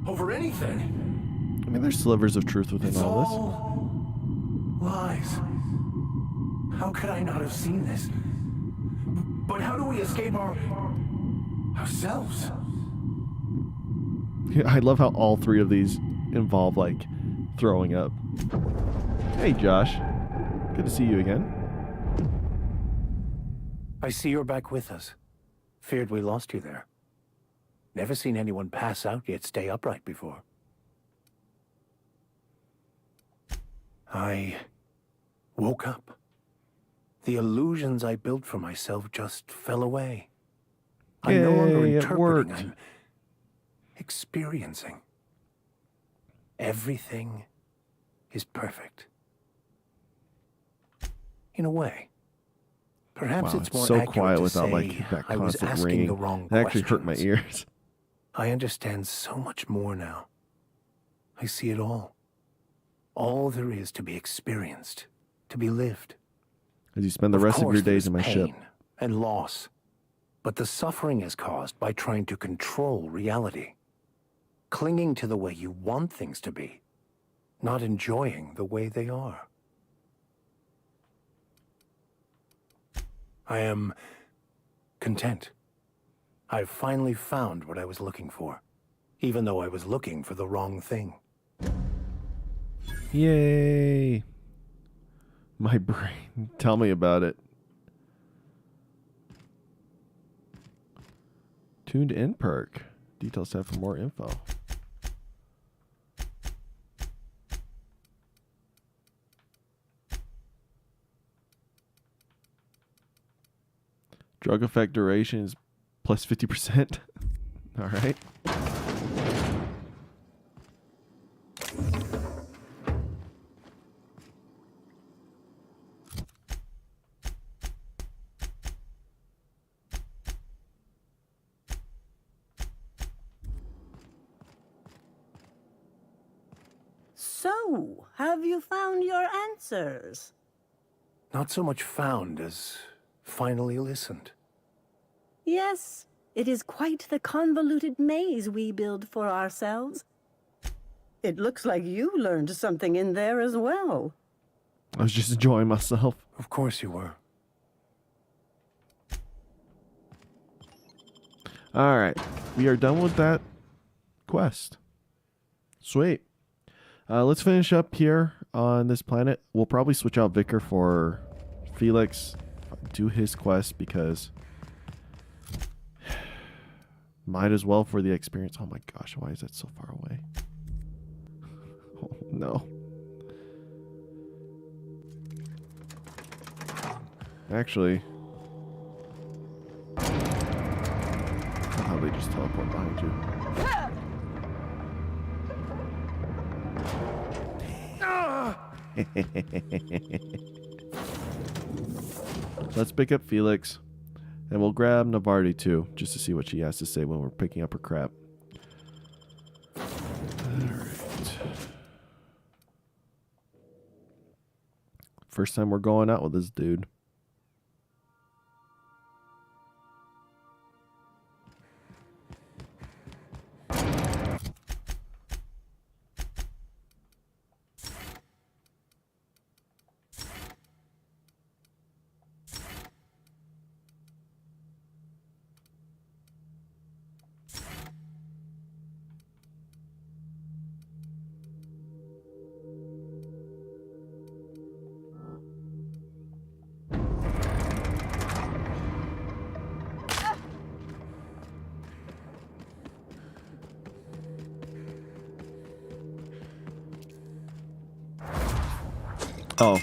over anything. I mean, there's slivers of truth within It's all all lies. How could I not have seen this? But how do we escape ourselves? this. I love how all three of these involve, like, throwing up. Hey, Josh. Good to see you again. I see you're back with us. Feared we lost you there. Never seen anyone pass out yet stay upright before. I woke up. The illusions I built for myself just fell away. I'm no longer Yay, it interpreting, worked. I'm experiencing. Everything is perfect. In a way. Perhaps Wow, it's it's more so accurate quiet to without, say like, that I was constant asking ringing. the wrong It actually hurt my questions. ears. I understand so much more now. I see it all. All there is to be experienced, to be lived. As you spend the rest of your course, days there's in my ship. pain and loss, but the suffering is caused by trying to control reality, clinging to the way you want things to be, not enjoying the way they are. I am content. I've finally found what I was looking for, even though I was looking for the wrong thing. Yay. My brain. Tell me about it. Tuned in perk. Details tab for more info. Drug effect duration is plus 50%. All right. So, have you found your answers? Not so much found as finally listened. Yes, it is quite the convoluted maze we build for ourselves. It looks like you learned something in there as well. I was just enjoying myself. Of course you were. All right. We are done with that quest. Sweet. Let's finish up here on this planet. We'll probably switch out Vicar for Felix. Do his quest because Might as well for the experience. Oh my gosh, why is that so far away? Oh no. Actually, I'll probably just teleport behind you. Let's pick up Felix. And we'll grab Navardi too, just to see what she has to say when we're picking up her crap. Alright. First time we're going out with this dude. Oh.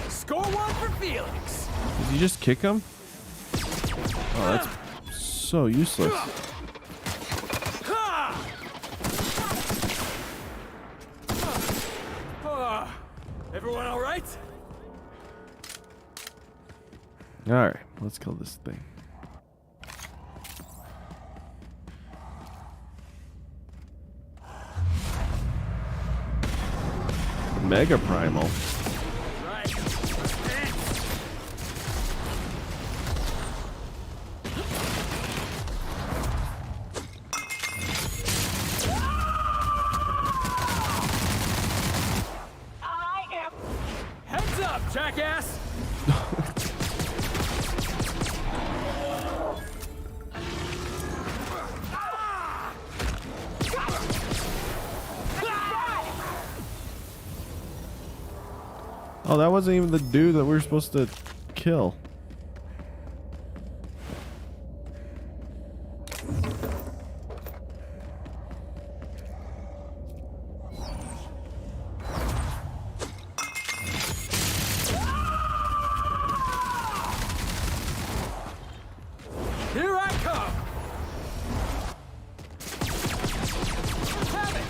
Score one for Felix. Did you just kick him? Oh, that's so useless. Everyone all right? All right, let's kill this thing. Mega Primal. Right. Heads up, jackass! Oh, that wasn't even the dude that we were supposed to kill. Here I come! Have it!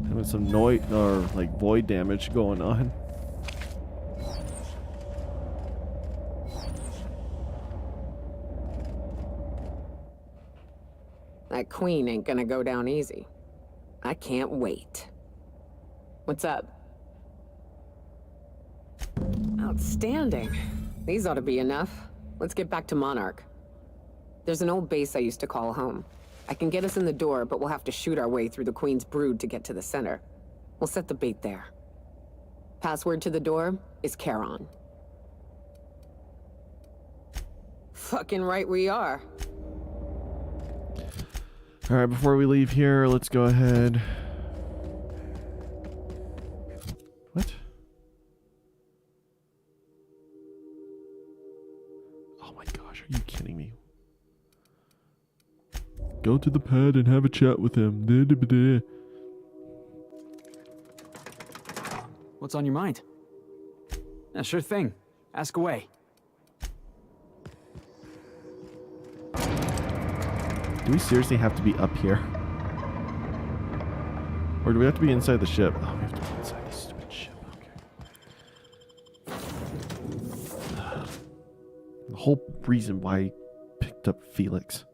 Having some noise or like void damage going on. That queen ain't gonna go down easy. I can't wait. What's up? Outstanding. These ought to be enough. Let's get back to Monarch. There's an old base I used to call home. I can get us in the door, but we'll have to shoot our way through the Queen's brood to get to the center. We'll set the bait there. Password to the door is Charon. Fucking right we are. All right, before we leave here, let's go ahead. What? Oh my gosh, are you kidding me? Go to the pad and have a chat with him. What's on your mind? Yeah, sure thing. Ask away. Do we seriously have to be up here? Or do we have to be inside the ship? Oh, we have to be inside the stupid ship. Okay. The whole reason why I picked up Felix.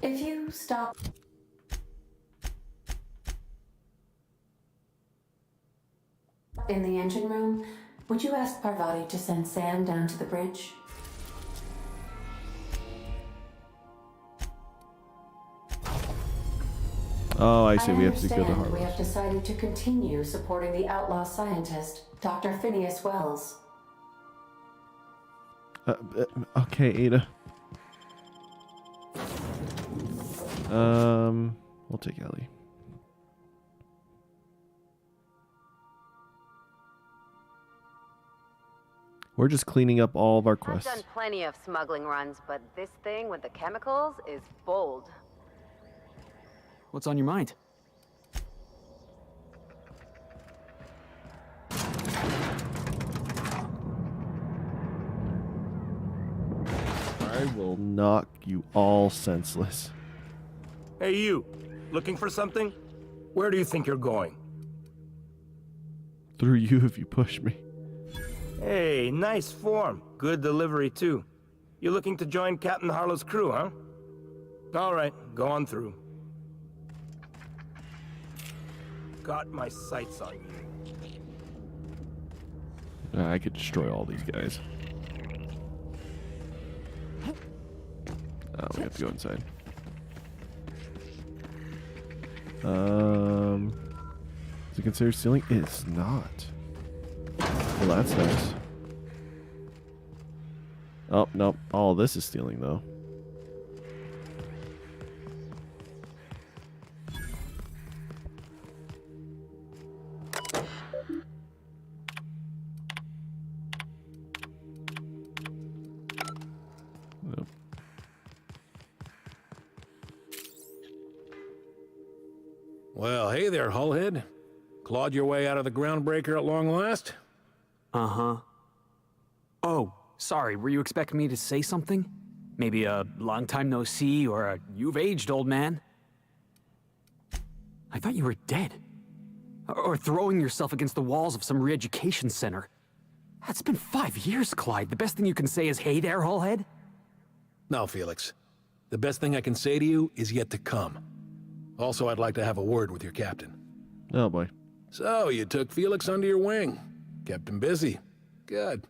If you stop in the engine room, would you ask Parvati to send Sam down to the bridge? Oh, I see. We have to go to understand we Harlow's. have decided to continue supporting the outlaw scientist, Dr. Phineas Wells. Okay, Ada. We'll take Ellie. We're just cleaning up all of our I've quests. done plenty of smuggling runs, but this thing with the chemicals is bold. What's on your mind? I will knock you all senseless. Hey, you. Looking for something? Where do you think you're going? Through you if you push me. Hey, nice form. Good delivery, too. You looking to join Captain Harlow's crew, huh? All right, go on through. Got my sights on you. I could destroy all these guys. We have to go inside. Is it considered stealing? It's not. Well, that's nice. Oh, nope. All this is stealing, though. Nope. Well, hey there, Hullhead. Clawed your way out of the groundbreaker at long last? Uh-huh. Oh, sorry, were you expecting me to say something? Maybe a long time no see or a you've aged, old man? I thought you were dead. Or throwing yourself against the walls of some re-education center. That's been 5 years, Clyde. The best thing you can say is, hey there, Hullhead? No, Felix. The best thing I can say to you is yet to come. Also, I'd like to have a word with your captain. Oh, boy. So, you took Felix under your wing. Kept him busy. Good.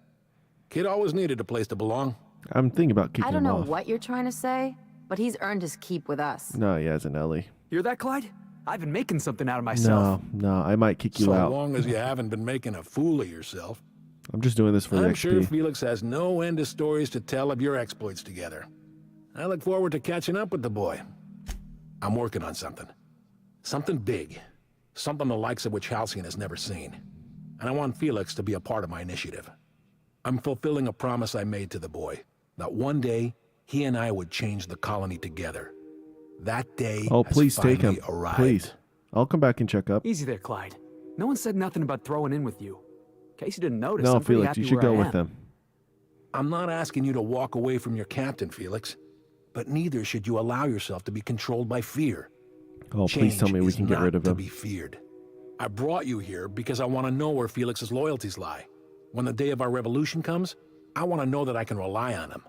Kid always needed a place to belong. I'm thinking about kicking I don't him know off. what you're trying to say, but he's earned his keep with us. No, he hasn't, Ellie. Hear that, Clyde? I've been making something out of myself. No, I might kick you So out. long as you haven't been making a fool of yourself. I'm just doing this for the I'm XP. sure Felix has no end of stories to tell of your exploits together. I look forward to catching up with the boy. I'm working on something. Something big. Something the likes of which Halcyon has never seen. And I want Felix to be a part of my initiative. I'm fulfilling a promise I made to the boy, that one day he and I would change the colony together. That day Oh, has please take him. finally arrived. Please. I'll come back and check up. Easy there, Clyde. No one said nothing about throwing in with you. In case you didn't notice, No, I'm pretty Felix, happy you should where go I with am. them. I'm not asking you to walk away from your captain, Felix. But neither should you allow yourself to be controlled by fear. Oh, please tell Change me we is can get rid not of to him. be feared. I brought you here because I want to know where Felix's loyalties lie. When the day of our revolution comes, I want to know that I can rely on him.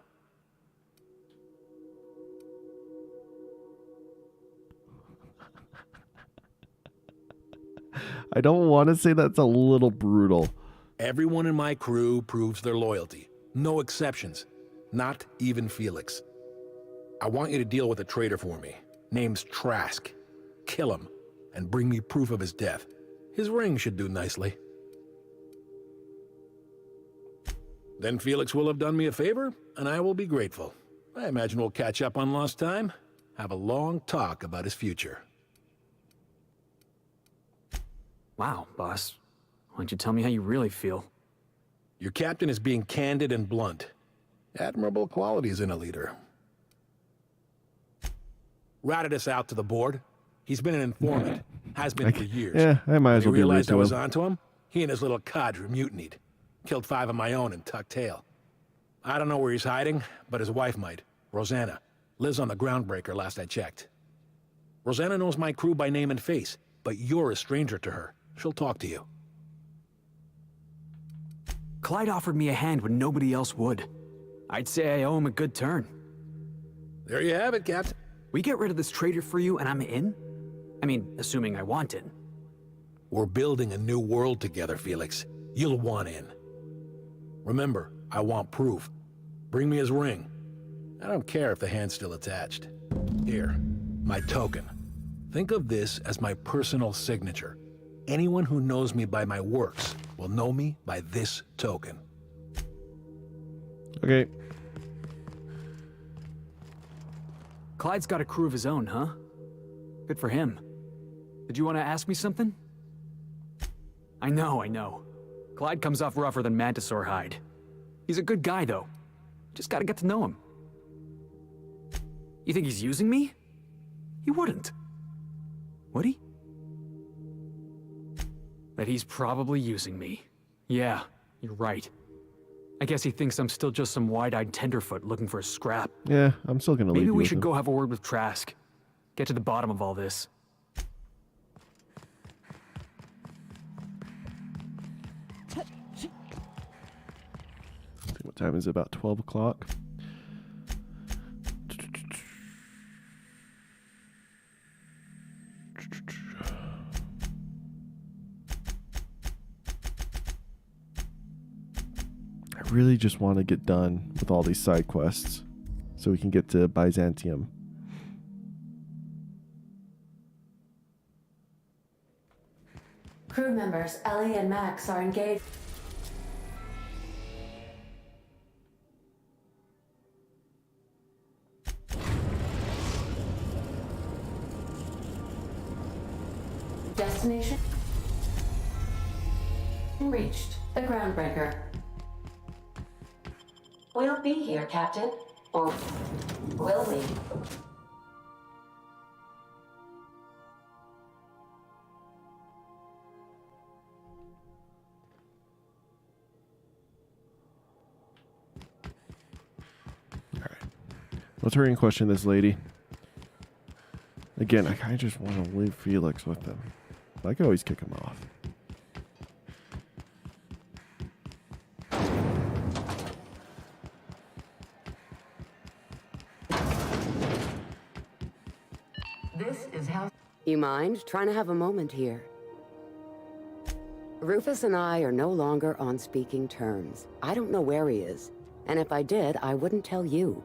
I don't want to say that's a little brutal. Everyone in my crew proves their loyalty. No exceptions. Not even Felix. I want you to deal with a traitor for me. Name's Trask. Kill him, and bring me proof of his death. His ring should do nicely. Then Felix will have done me a favor, and I will be grateful. I imagine we'll catch up on lost time, have a long talk about his future. Wow, boss. Why don't you tell me how you really feel? Your captain is being candid and blunt. Admirable qualities in a leader. Ratted us out to the board. He's been an informant. Has been for years. Yeah, I might as well When he be rude realized I to was him. onto him, he and his little cadre mutinied. Killed 5 of my own and tucked tail. I don't know where he's hiding, but his wife might. Rosanna. Lives on the groundbreaker last I checked. Rosanna knows my crew by name and face, but you're a stranger to her. She'll talk to you. Clyde offered me a hand when nobody else would. I'd say I owe him a good turn. There you have it, Captain. We get rid of this traitor for you and I'm in? I mean, assuming I want it. We're building a new world together, Felix. You'll want in. Remember, I want proof. Bring me his ring. I don't care if the hand's still attached. Here, my token. Think of this as my personal signature. Anyone who knows me by my works will know me by this token. Okay. Clyde's got a crew of his own, huh? Good for him. Did you want to ask me something? I know. Clyde comes off rougher than Mantisaur hide. He's a good guy, though. Just gotta get to know him. You think he's using me? He wouldn't. Would he? But he's probably using me. Yeah, you're right. I guess he thinks I'm still just some wide-eyed tenderfoot looking for a scrap. Yeah, I'm still gonna leave Maybe you we with should him. go have a word with Trask. Get to the bottom of all this. What time is it? About 12 o'clock? I really just want to get done with all these side quests so we can get to Byzantium. Crew members Ellie and Max are engaged. Destination reached. The groundbreaker. We'll be here, Captain. Or will we? Let's hurry and question this lady. Again, I kind of just want to leave Felix with them. I could always kick him off. This is how... You mind trying to have a moment here? Rufus and I are no longer on speaking terms. I don't know where he is. And if I did, I wouldn't tell you.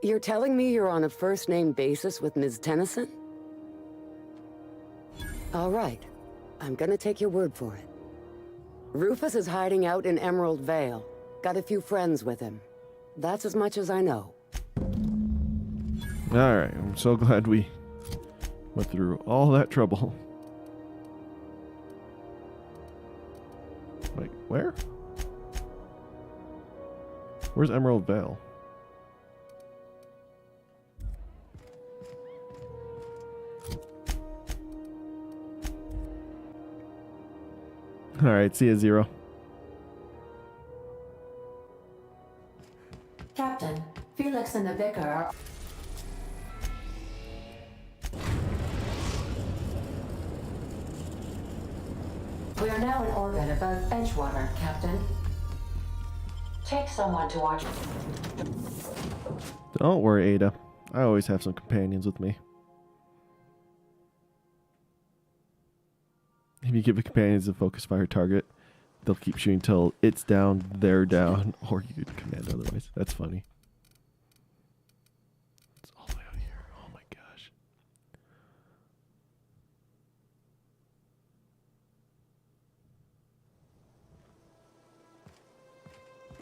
You're telling me you're on a first-name basis with Ms. Tennyson? All right. I'm gonna take your word for it. Rufus is hiding out in Emerald Vale. Got a few friends with him. That's as much as I know. Alright, I'm so glad we went through all that trouble. Wait, where? Where's Emerald Vale? Alright, see ya, Zero. Captain, Felix and the Vicar are... We are now in orbit above Edgewater, Captain. Take someone to watch. Don't worry, Ada. I always have some companions with me. If you give the companions a focus fire target, they'll keep shooting till it's down, they're down, or you could command otherwise. That's funny. It's all the way out here. Oh my gosh.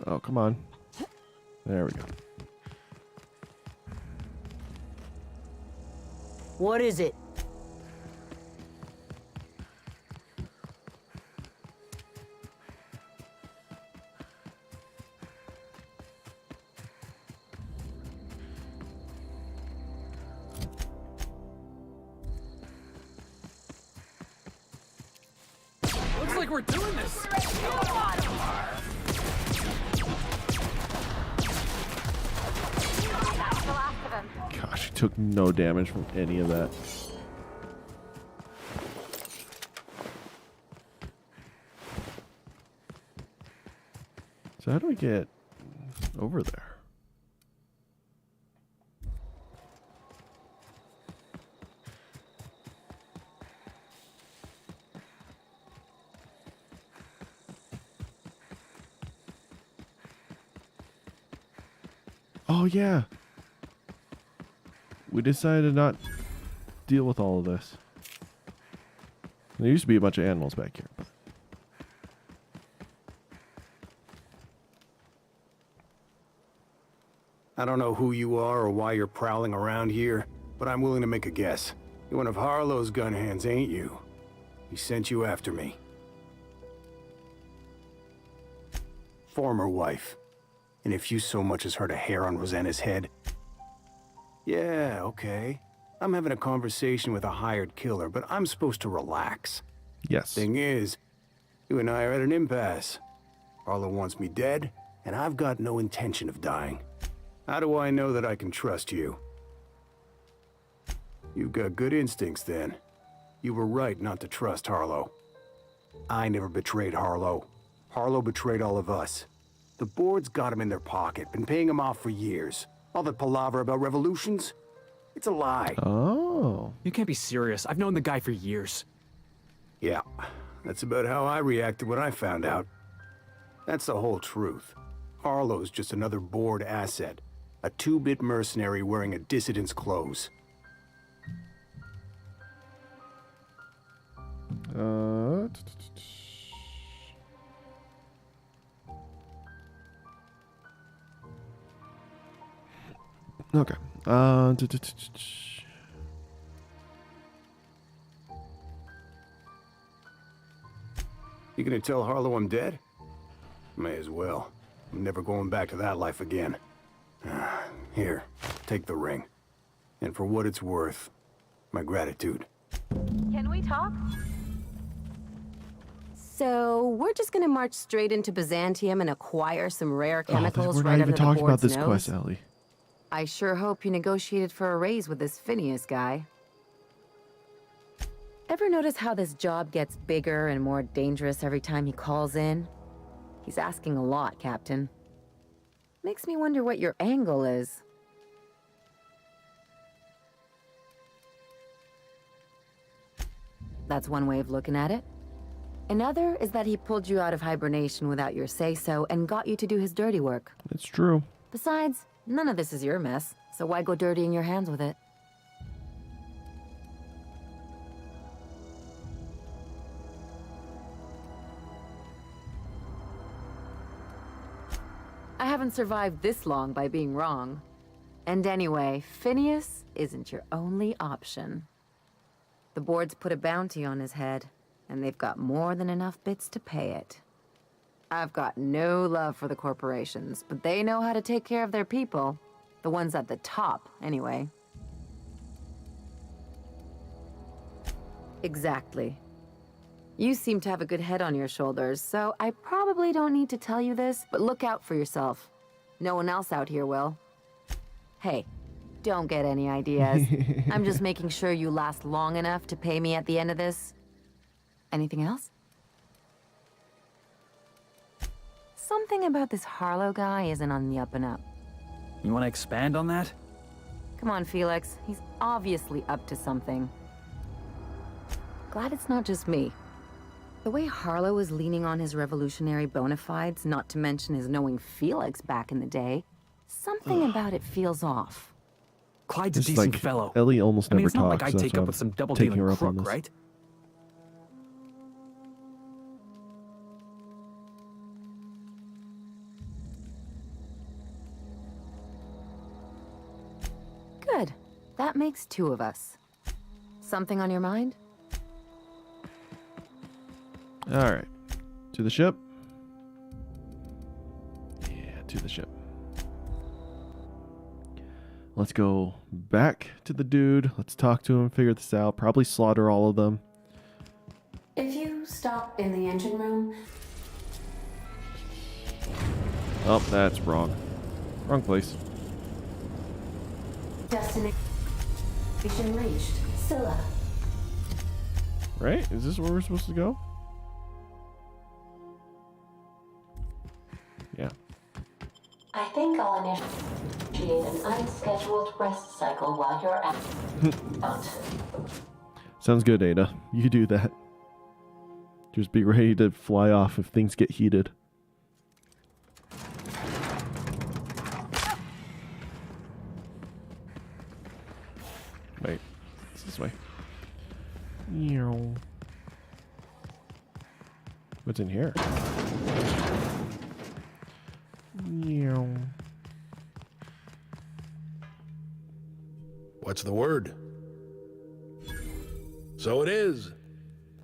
Oh, come on. There we go. What is it? Looks like we're doing this. Gosh, he took no damage from any of that. So how do we get over there? Oh, yeah. We decided to not deal with all of this. There used to be a bunch of animals back here. But I don't know who you are or why you're prowling around here, but I'm willing to make a guess. You're one of Harlow's gun hands, ain't you? He sent you after me. Former wife. And if you so much as heard a hair on Rosanna's head... Yeah, okay. I'm having a conversation with a hired killer, but I'm supposed to relax. yes. Thing is, you and I are at an impasse. Harlow wants me dead, and I've got no intention of dying. How do I know that I can trust you? You've got good instincts, then. You were right not to trust Harlow. I never betrayed Harlow. Harlow betrayed all of us. The board's got him in their pocket, been paying him off for years. All that palaver about revolutions? It's a lie. Oh. You can't be serious. I've known the guy for years. Yeah, that's about how I reacted when I found out. That's the whole truth. Harlow's just another board asset. A two-bit mercenary wearing a dissident's clothes. Okay. You gonna tell Harlow I'm dead? May as well. I'm never going back to that life again. Here, take the ring. And for what it's worth, my gratitude. Can we talk? So, we're just gonna march straight into Byzantium and acquire some rare chemicals we're not right even under the talking about board's this nose? quest, Ellie. I sure hope you negotiated for a raise with this Phineas guy. Ever notice how this job gets bigger and more dangerous every time he calls in? He's asking a lot, Captain. Makes me wonder what your angle is. That's one way of looking at it. Another is that he pulled you out of hibernation without your say-so and got you to do his dirty work. It's true. Besides, none of this is your mess, so why go dirtying your hands with it? I haven't survived this long by being wrong. And anyway, Phineas isn't your only option. The board's put a bounty on his head, and they've got more than enough bits to pay it. I've got no love for the corporations, but they know how to take care of their people. The ones at the top, anyway. Exactly. You seem to have a good head on your shoulders, so I probably don't need to tell you this, but look out for yourself. No one else out here will. Hey, don't get any ideas. I'm just making sure you last long enough to pay me at the end of this. Anything else? Something about this Harlow guy isn't on the up and up. You want to expand on that? Come on, Felix. He's obviously up to something. Glad it's not just me. The way Harlow is leaning on his revolutionary bona fides, not to mention his knowing Felix back in the day, something about it feels off. Clyde's a It's decent like fellow. Ellie almost I mean, never it's not like talks, I that's take why up I'm with some taking double-dealing her up on crook, this. right? Good. That makes two of us. Something on your mind? All right. To the ship. Yeah, to the ship. Let's go back to the dude. Let's talk to him, figure this out. Probably slaughter all of them. If you stop in the engine room... Oh, that's wrong. Wrong place. Destination reached. Scylla. Right? Is this where we're supposed to go? Yeah. I think I'll initiate an unscheduled rest cycle while you're out. Sounds good, Ada. You do that. Just be ready to fly off if things get heated. this way. Meow. What's in here? Meow. What's the word? So it is.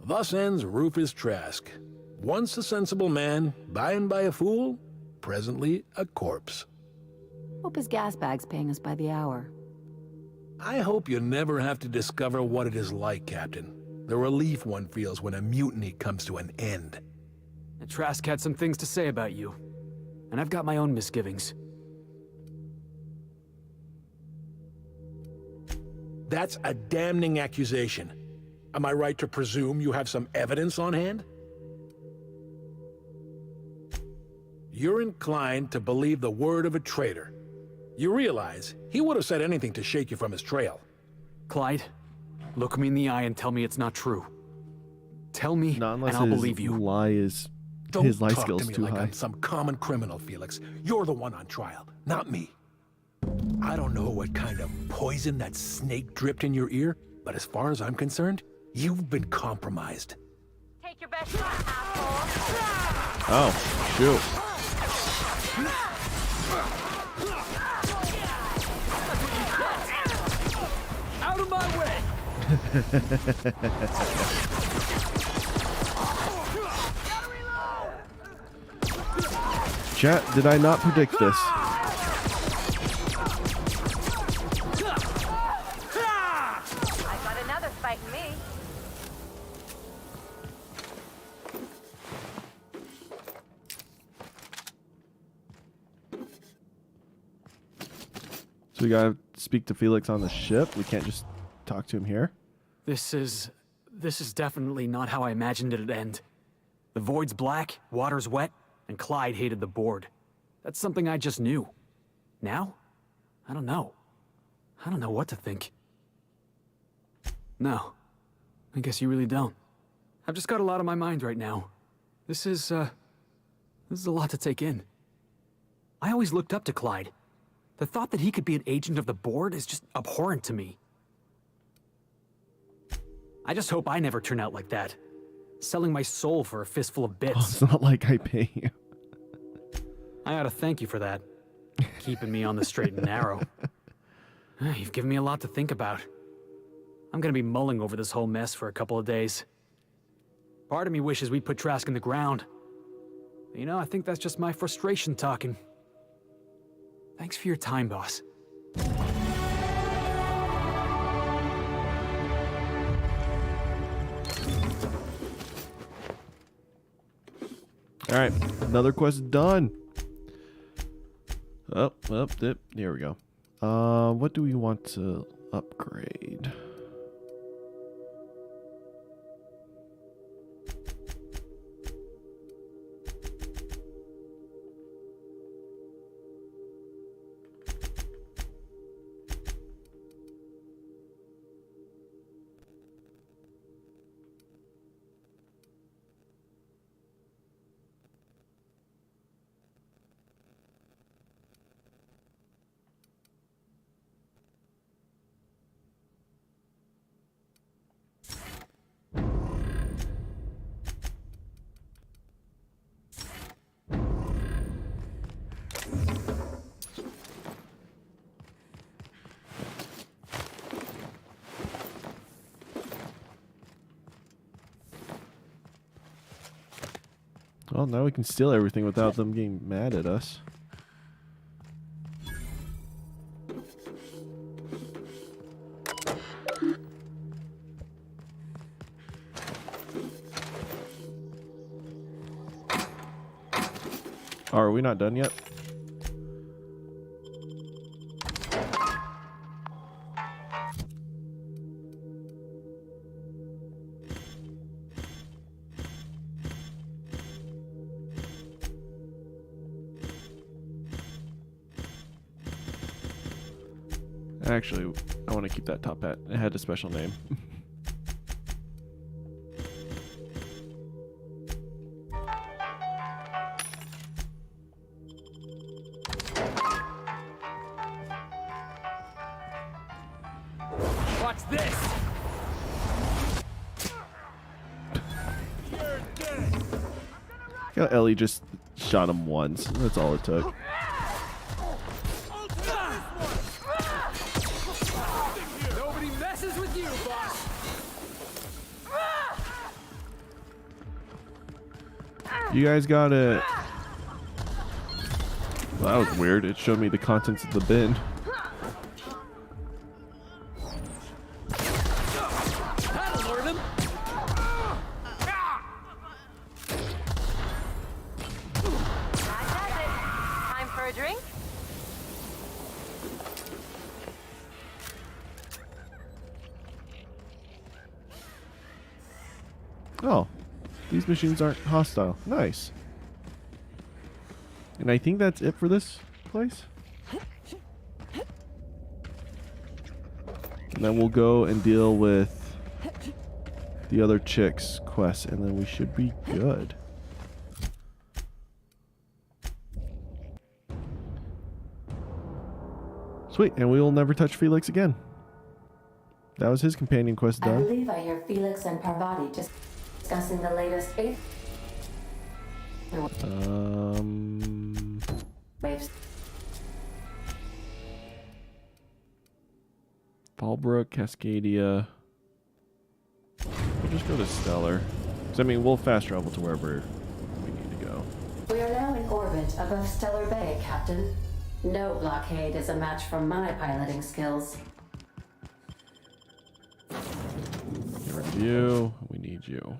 Thus ends Rufus Trask. Once a sensible man, by and by a fool, presently a corpse. Hope his gas bag's paying us by the hour. I hope you never have to discover what it is like, Captain. The relief one feels when a mutiny comes to an end. And Trask had some things to say about you. And I've got my own misgivings. That's a damning accusation. Am I right to presume you have some evidence on hand? You're inclined to believe the word of a traitor. You realize he would have said anything to shake you from his trail. Clyde, look me in the eye and tell me it's not true. Tell me, Not unless and I'll his believe you. lie is Don't his life talk skills to me too like high. I'm some common criminal, Felix. You're the one on trial, not me. I don't know what kind of poison that snake dripped in your ear, but as far as I'm concerned, you've been compromised. Take your best shot, asshole. Oh, shoot. Out of my way! Chat, did I not predict this? I got another fighting me. So we gotta speak to Felix on the ship. We can't just talk to him here. This is definitely not how I imagined it'd end. The void's black, water's wet, and Clyde hated the board. That's something I just knew. Now? I don't know. I don't know what to think. No. I guess you really don't. I've just got a lot on my mind right now. This is a lot to take in. I always looked up to Clyde. The thought that he could be an agent of the board is just abhorrent to me. I just hope I never turn out like that. Selling my soul for a fistful of Oh, bits. it's not like I pay you. I ought to thank you for that. Keeping me on the straight and narrow. You've given me a lot to think about. I'm gonna be mulling over this whole mess for a couple of days. Part of me wishes we'd put Trask in the ground. But, you know, I think that's just my frustration talking. Thanks for your time, boss. All right, another quest done. Dip. Here we go. What do we want to upgrade? Well, now we can steal everything without them getting mad at us. Oh, are we not done yet? Actually, I want to keep that top hat. It had a special name. Watch this! Yeah, Ellie just shot him once. That's all it took. Nobody messes with you, boss. You guys got it. Well, that was weird. It showed me the contents of the bin. That'll learn him. Time for a drink? Oh, these machines aren't hostile. Nice. And I think that's it for this place. And then we'll go and deal with the other chick's quest, and then we should be good. Sweet, and we will never touch Felix again. That was his companion quest I done. believe I hear Felix and Parvati discussing the latest waves. Fallbrook, Cascadia. We'll just go to Stellar. 'Cause, I mean, we'll fast travel to wherever we need to go. We are now in orbit above Stellar Bay, Captain. No blockade is a match for my piloting skills. Review. We need you.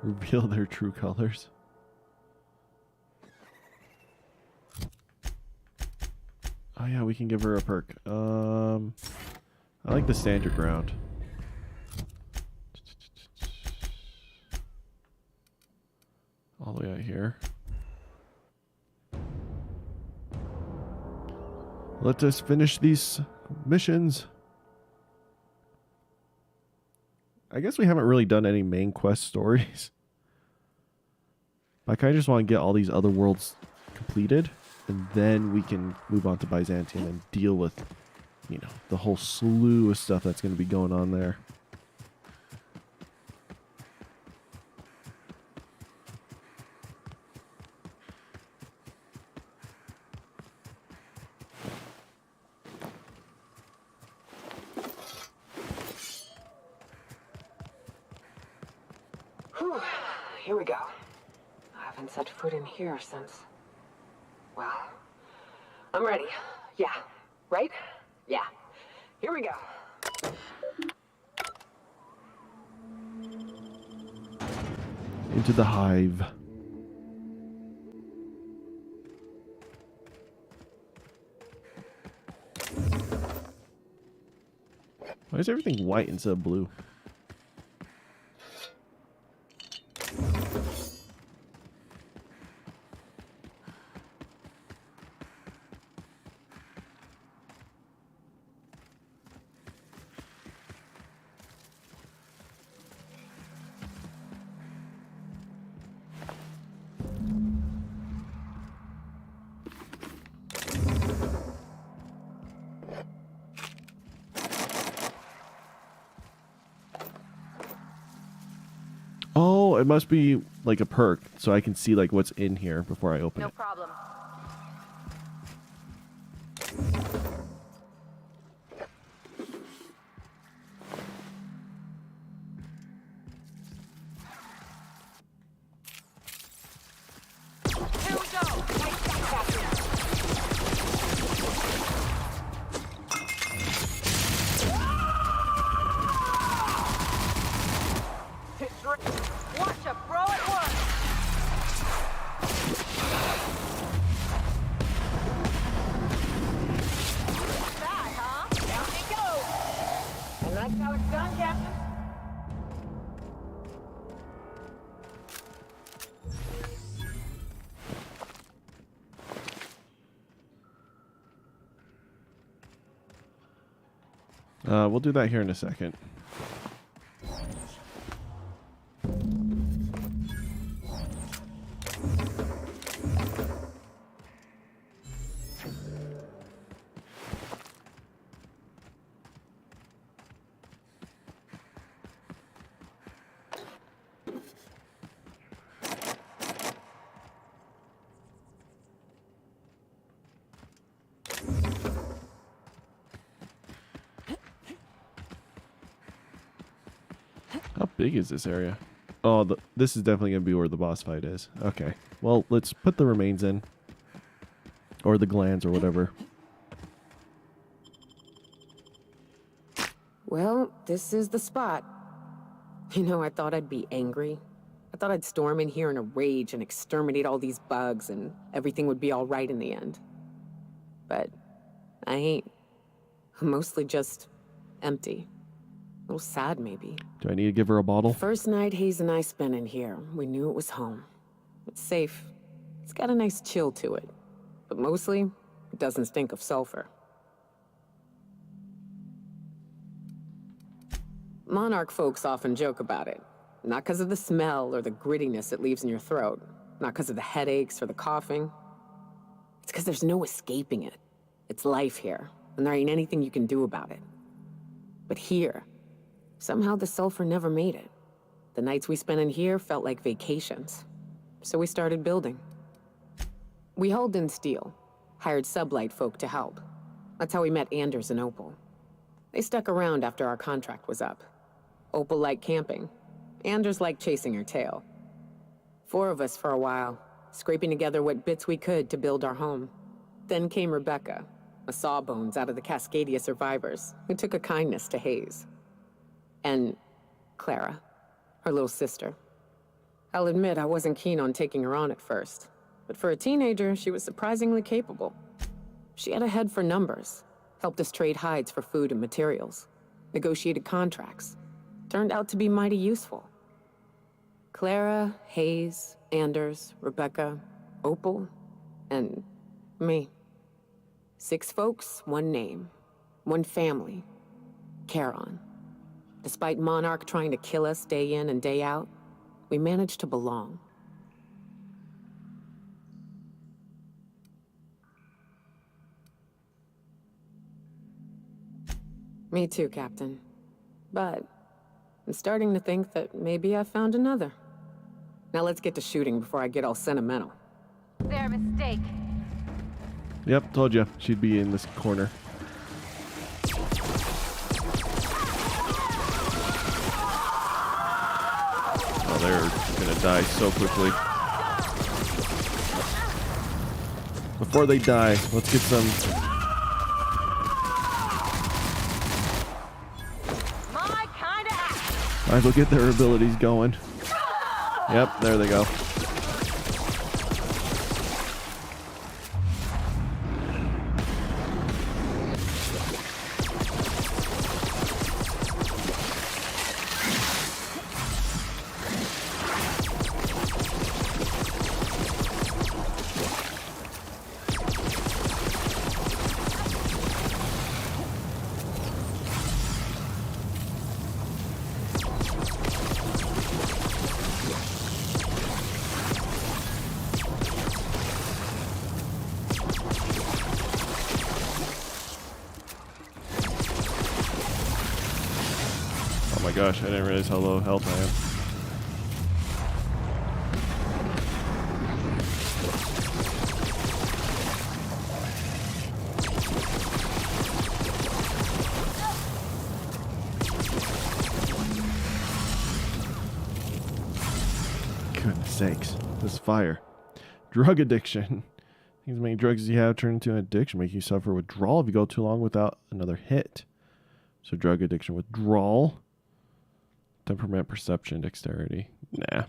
Reveal their true colors. Oh yeah, we can give her a perk. I like the stand your ground. All the way out here. Let us finish these missions. I guess we haven't really done any main quest stories. Like, I just want to get all these other worlds completed, and then we can move on to Byzantium and deal with, you know, the whole slew of stuff that's going to be going on there. Whew. Here we go. I haven't set foot in here since... Well, I'm ready. Yeah. Right? Yeah. Here we go. Into the hive. Why is everything white instead of blue? Oh, it must be like a perk, so I can see like what's in here before I open it. No problem. Here we go. Take that, Captain. Watch a bro at work. That, huh? Down it goes. And that's how it's done, Captain. We'll do that here in a second. big is this area? Oh, this is definitely going to be where the boss fight is. Okay. Well, let's put the remains in. Or the glands or whatever. Well, this is the spot. You know, I thought I'd be angry. I thought I'd storm in here in a rage and exterminate all these bugs and everything would be all right in the end. But I ain't. I'm mostly just empty. A little sad, maybe. Do I need to give her a bottle? The first night Hayes and I spent in here, we knew it was home. It's safe. It's got a nice chill to it. But mostly, it doesn't stink of sulfur. Monarch folks often joke about it. Not because of the smell or the grittiness it leaves in your throat. Not because of the headaches or the coughing. It's because there's no escaping it. It's life here, and there ain't anything you can do about it. But here, somehow the sulfur never made it. The nights we spent in here felt like vacations. So we started building. We hauled in steel, hired sublight folk to help. That's how we met Anders and Opal. They stuck around after our contract was up. Opal liked camping. Anders liked chasing her tail. 4 of us for a while, scraping together what bits we could to build our home. Then came Rebecca, a sawbones out of the Cascadia survivors, who took a kindness to Hayes. And Clara, her little sister. I'll admit I wasn't keen on taking her on at first, but for a teenager, she was surprisingly capable. She had a head for numbers, helped us trade hides for food and materials, negotiated contracts. Turned out to be mighty useful. Clara, Hayes, Anders, Rebecca, Opal, and me. 6 folks, 1 name, 1 family. Charon. Despite Monarch trying to kill us day in and day out, we managed to belong. Me too, Captain. But I'm starting to think that maybe I found another. Now let's get to shooting before I get all sentimental. Their mistake. Yep, told you. She'd be in this corner. Oh, they're gonna die so quickly. Before they die, let's get some... Might as well get their abilities going. Yep, there they go. Oh my gosh, I didn't realize how low health I am. Goodness sakes, this fire. Drug addiction. As many drugs as you have turn into an addiction, make you suffer withdrawal if you go too long without another hit. So drug addiction, withdrawal, temperament, perception, dexterity. Nah.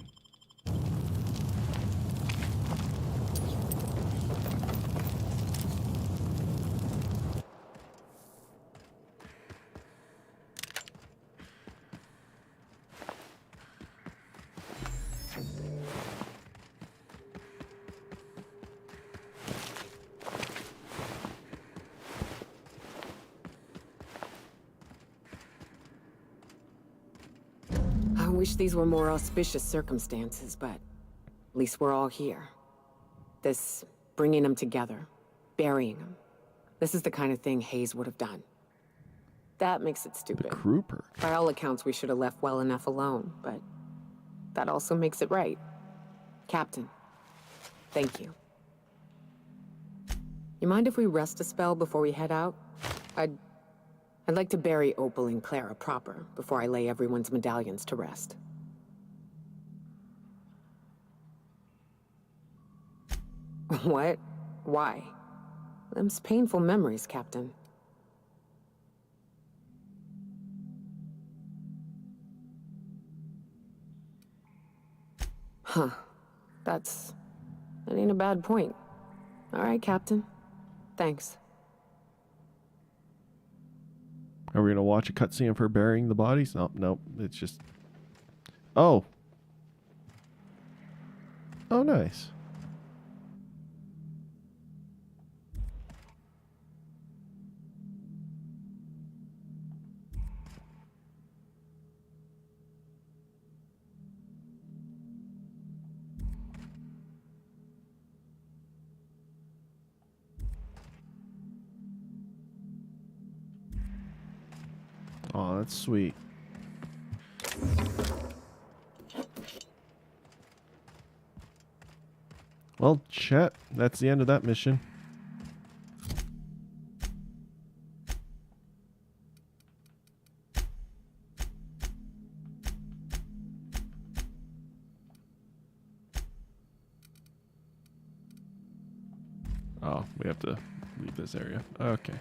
I wish these were more auspicious circumstances, but at least we're all here. This bringing them together, burying them. This is the kind of thing Hayes would have done. That makes it stupid. The crew perk. By all accounts, we should have left well enough alone, but that also makes it right. Captain, thank you. You mind if we rest a spell before we head out? I'd like to bury Opal and Clara proper before I lay everyone's medallions to rest. What? Why? Them's painful memories, Captain. Huh. That ain't a bad point. All right, Captain. Thanks. Are we gonna watch a cutscene of her burying the bodies? Nope, nope. It's just. Oh. Oh, nice. Oh, that's sweet. Well, chat, that's the end of that mission. Oh, we have to leave this area. Okay.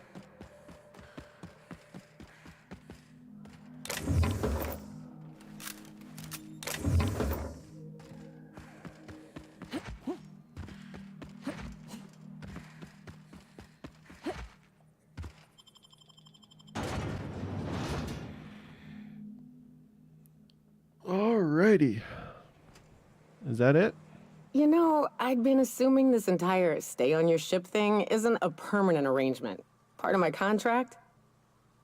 Alrighty. Is that it? You know, I'd been assuming this entire stay on your ship thing isn't a permanent arrangement. Part of my contract?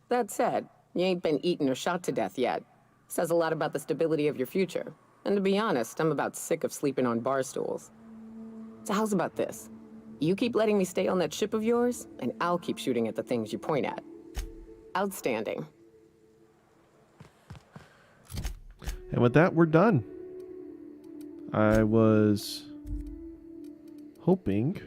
That said, you ain't been eaten or shot to death yet. Says a lot about the stability of your future. And to be honest, I'm about sick of sleeping on bar stools. So how's about this? You keep letting me stay on that ship of yours, and I'll keep shooting at the things you point at. Outstanding. And with that, we're done. I was hoping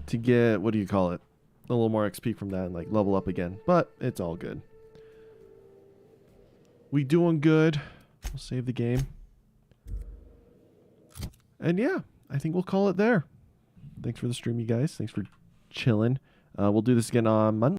to get, what do you call it? A little more XP from that and like level up again, but it's all good. We doing good. We'll save the game. And yeah, I think we'll call it there. Thanks for the stream, you guys. Thanks for chilling. We'll do this again on Monday.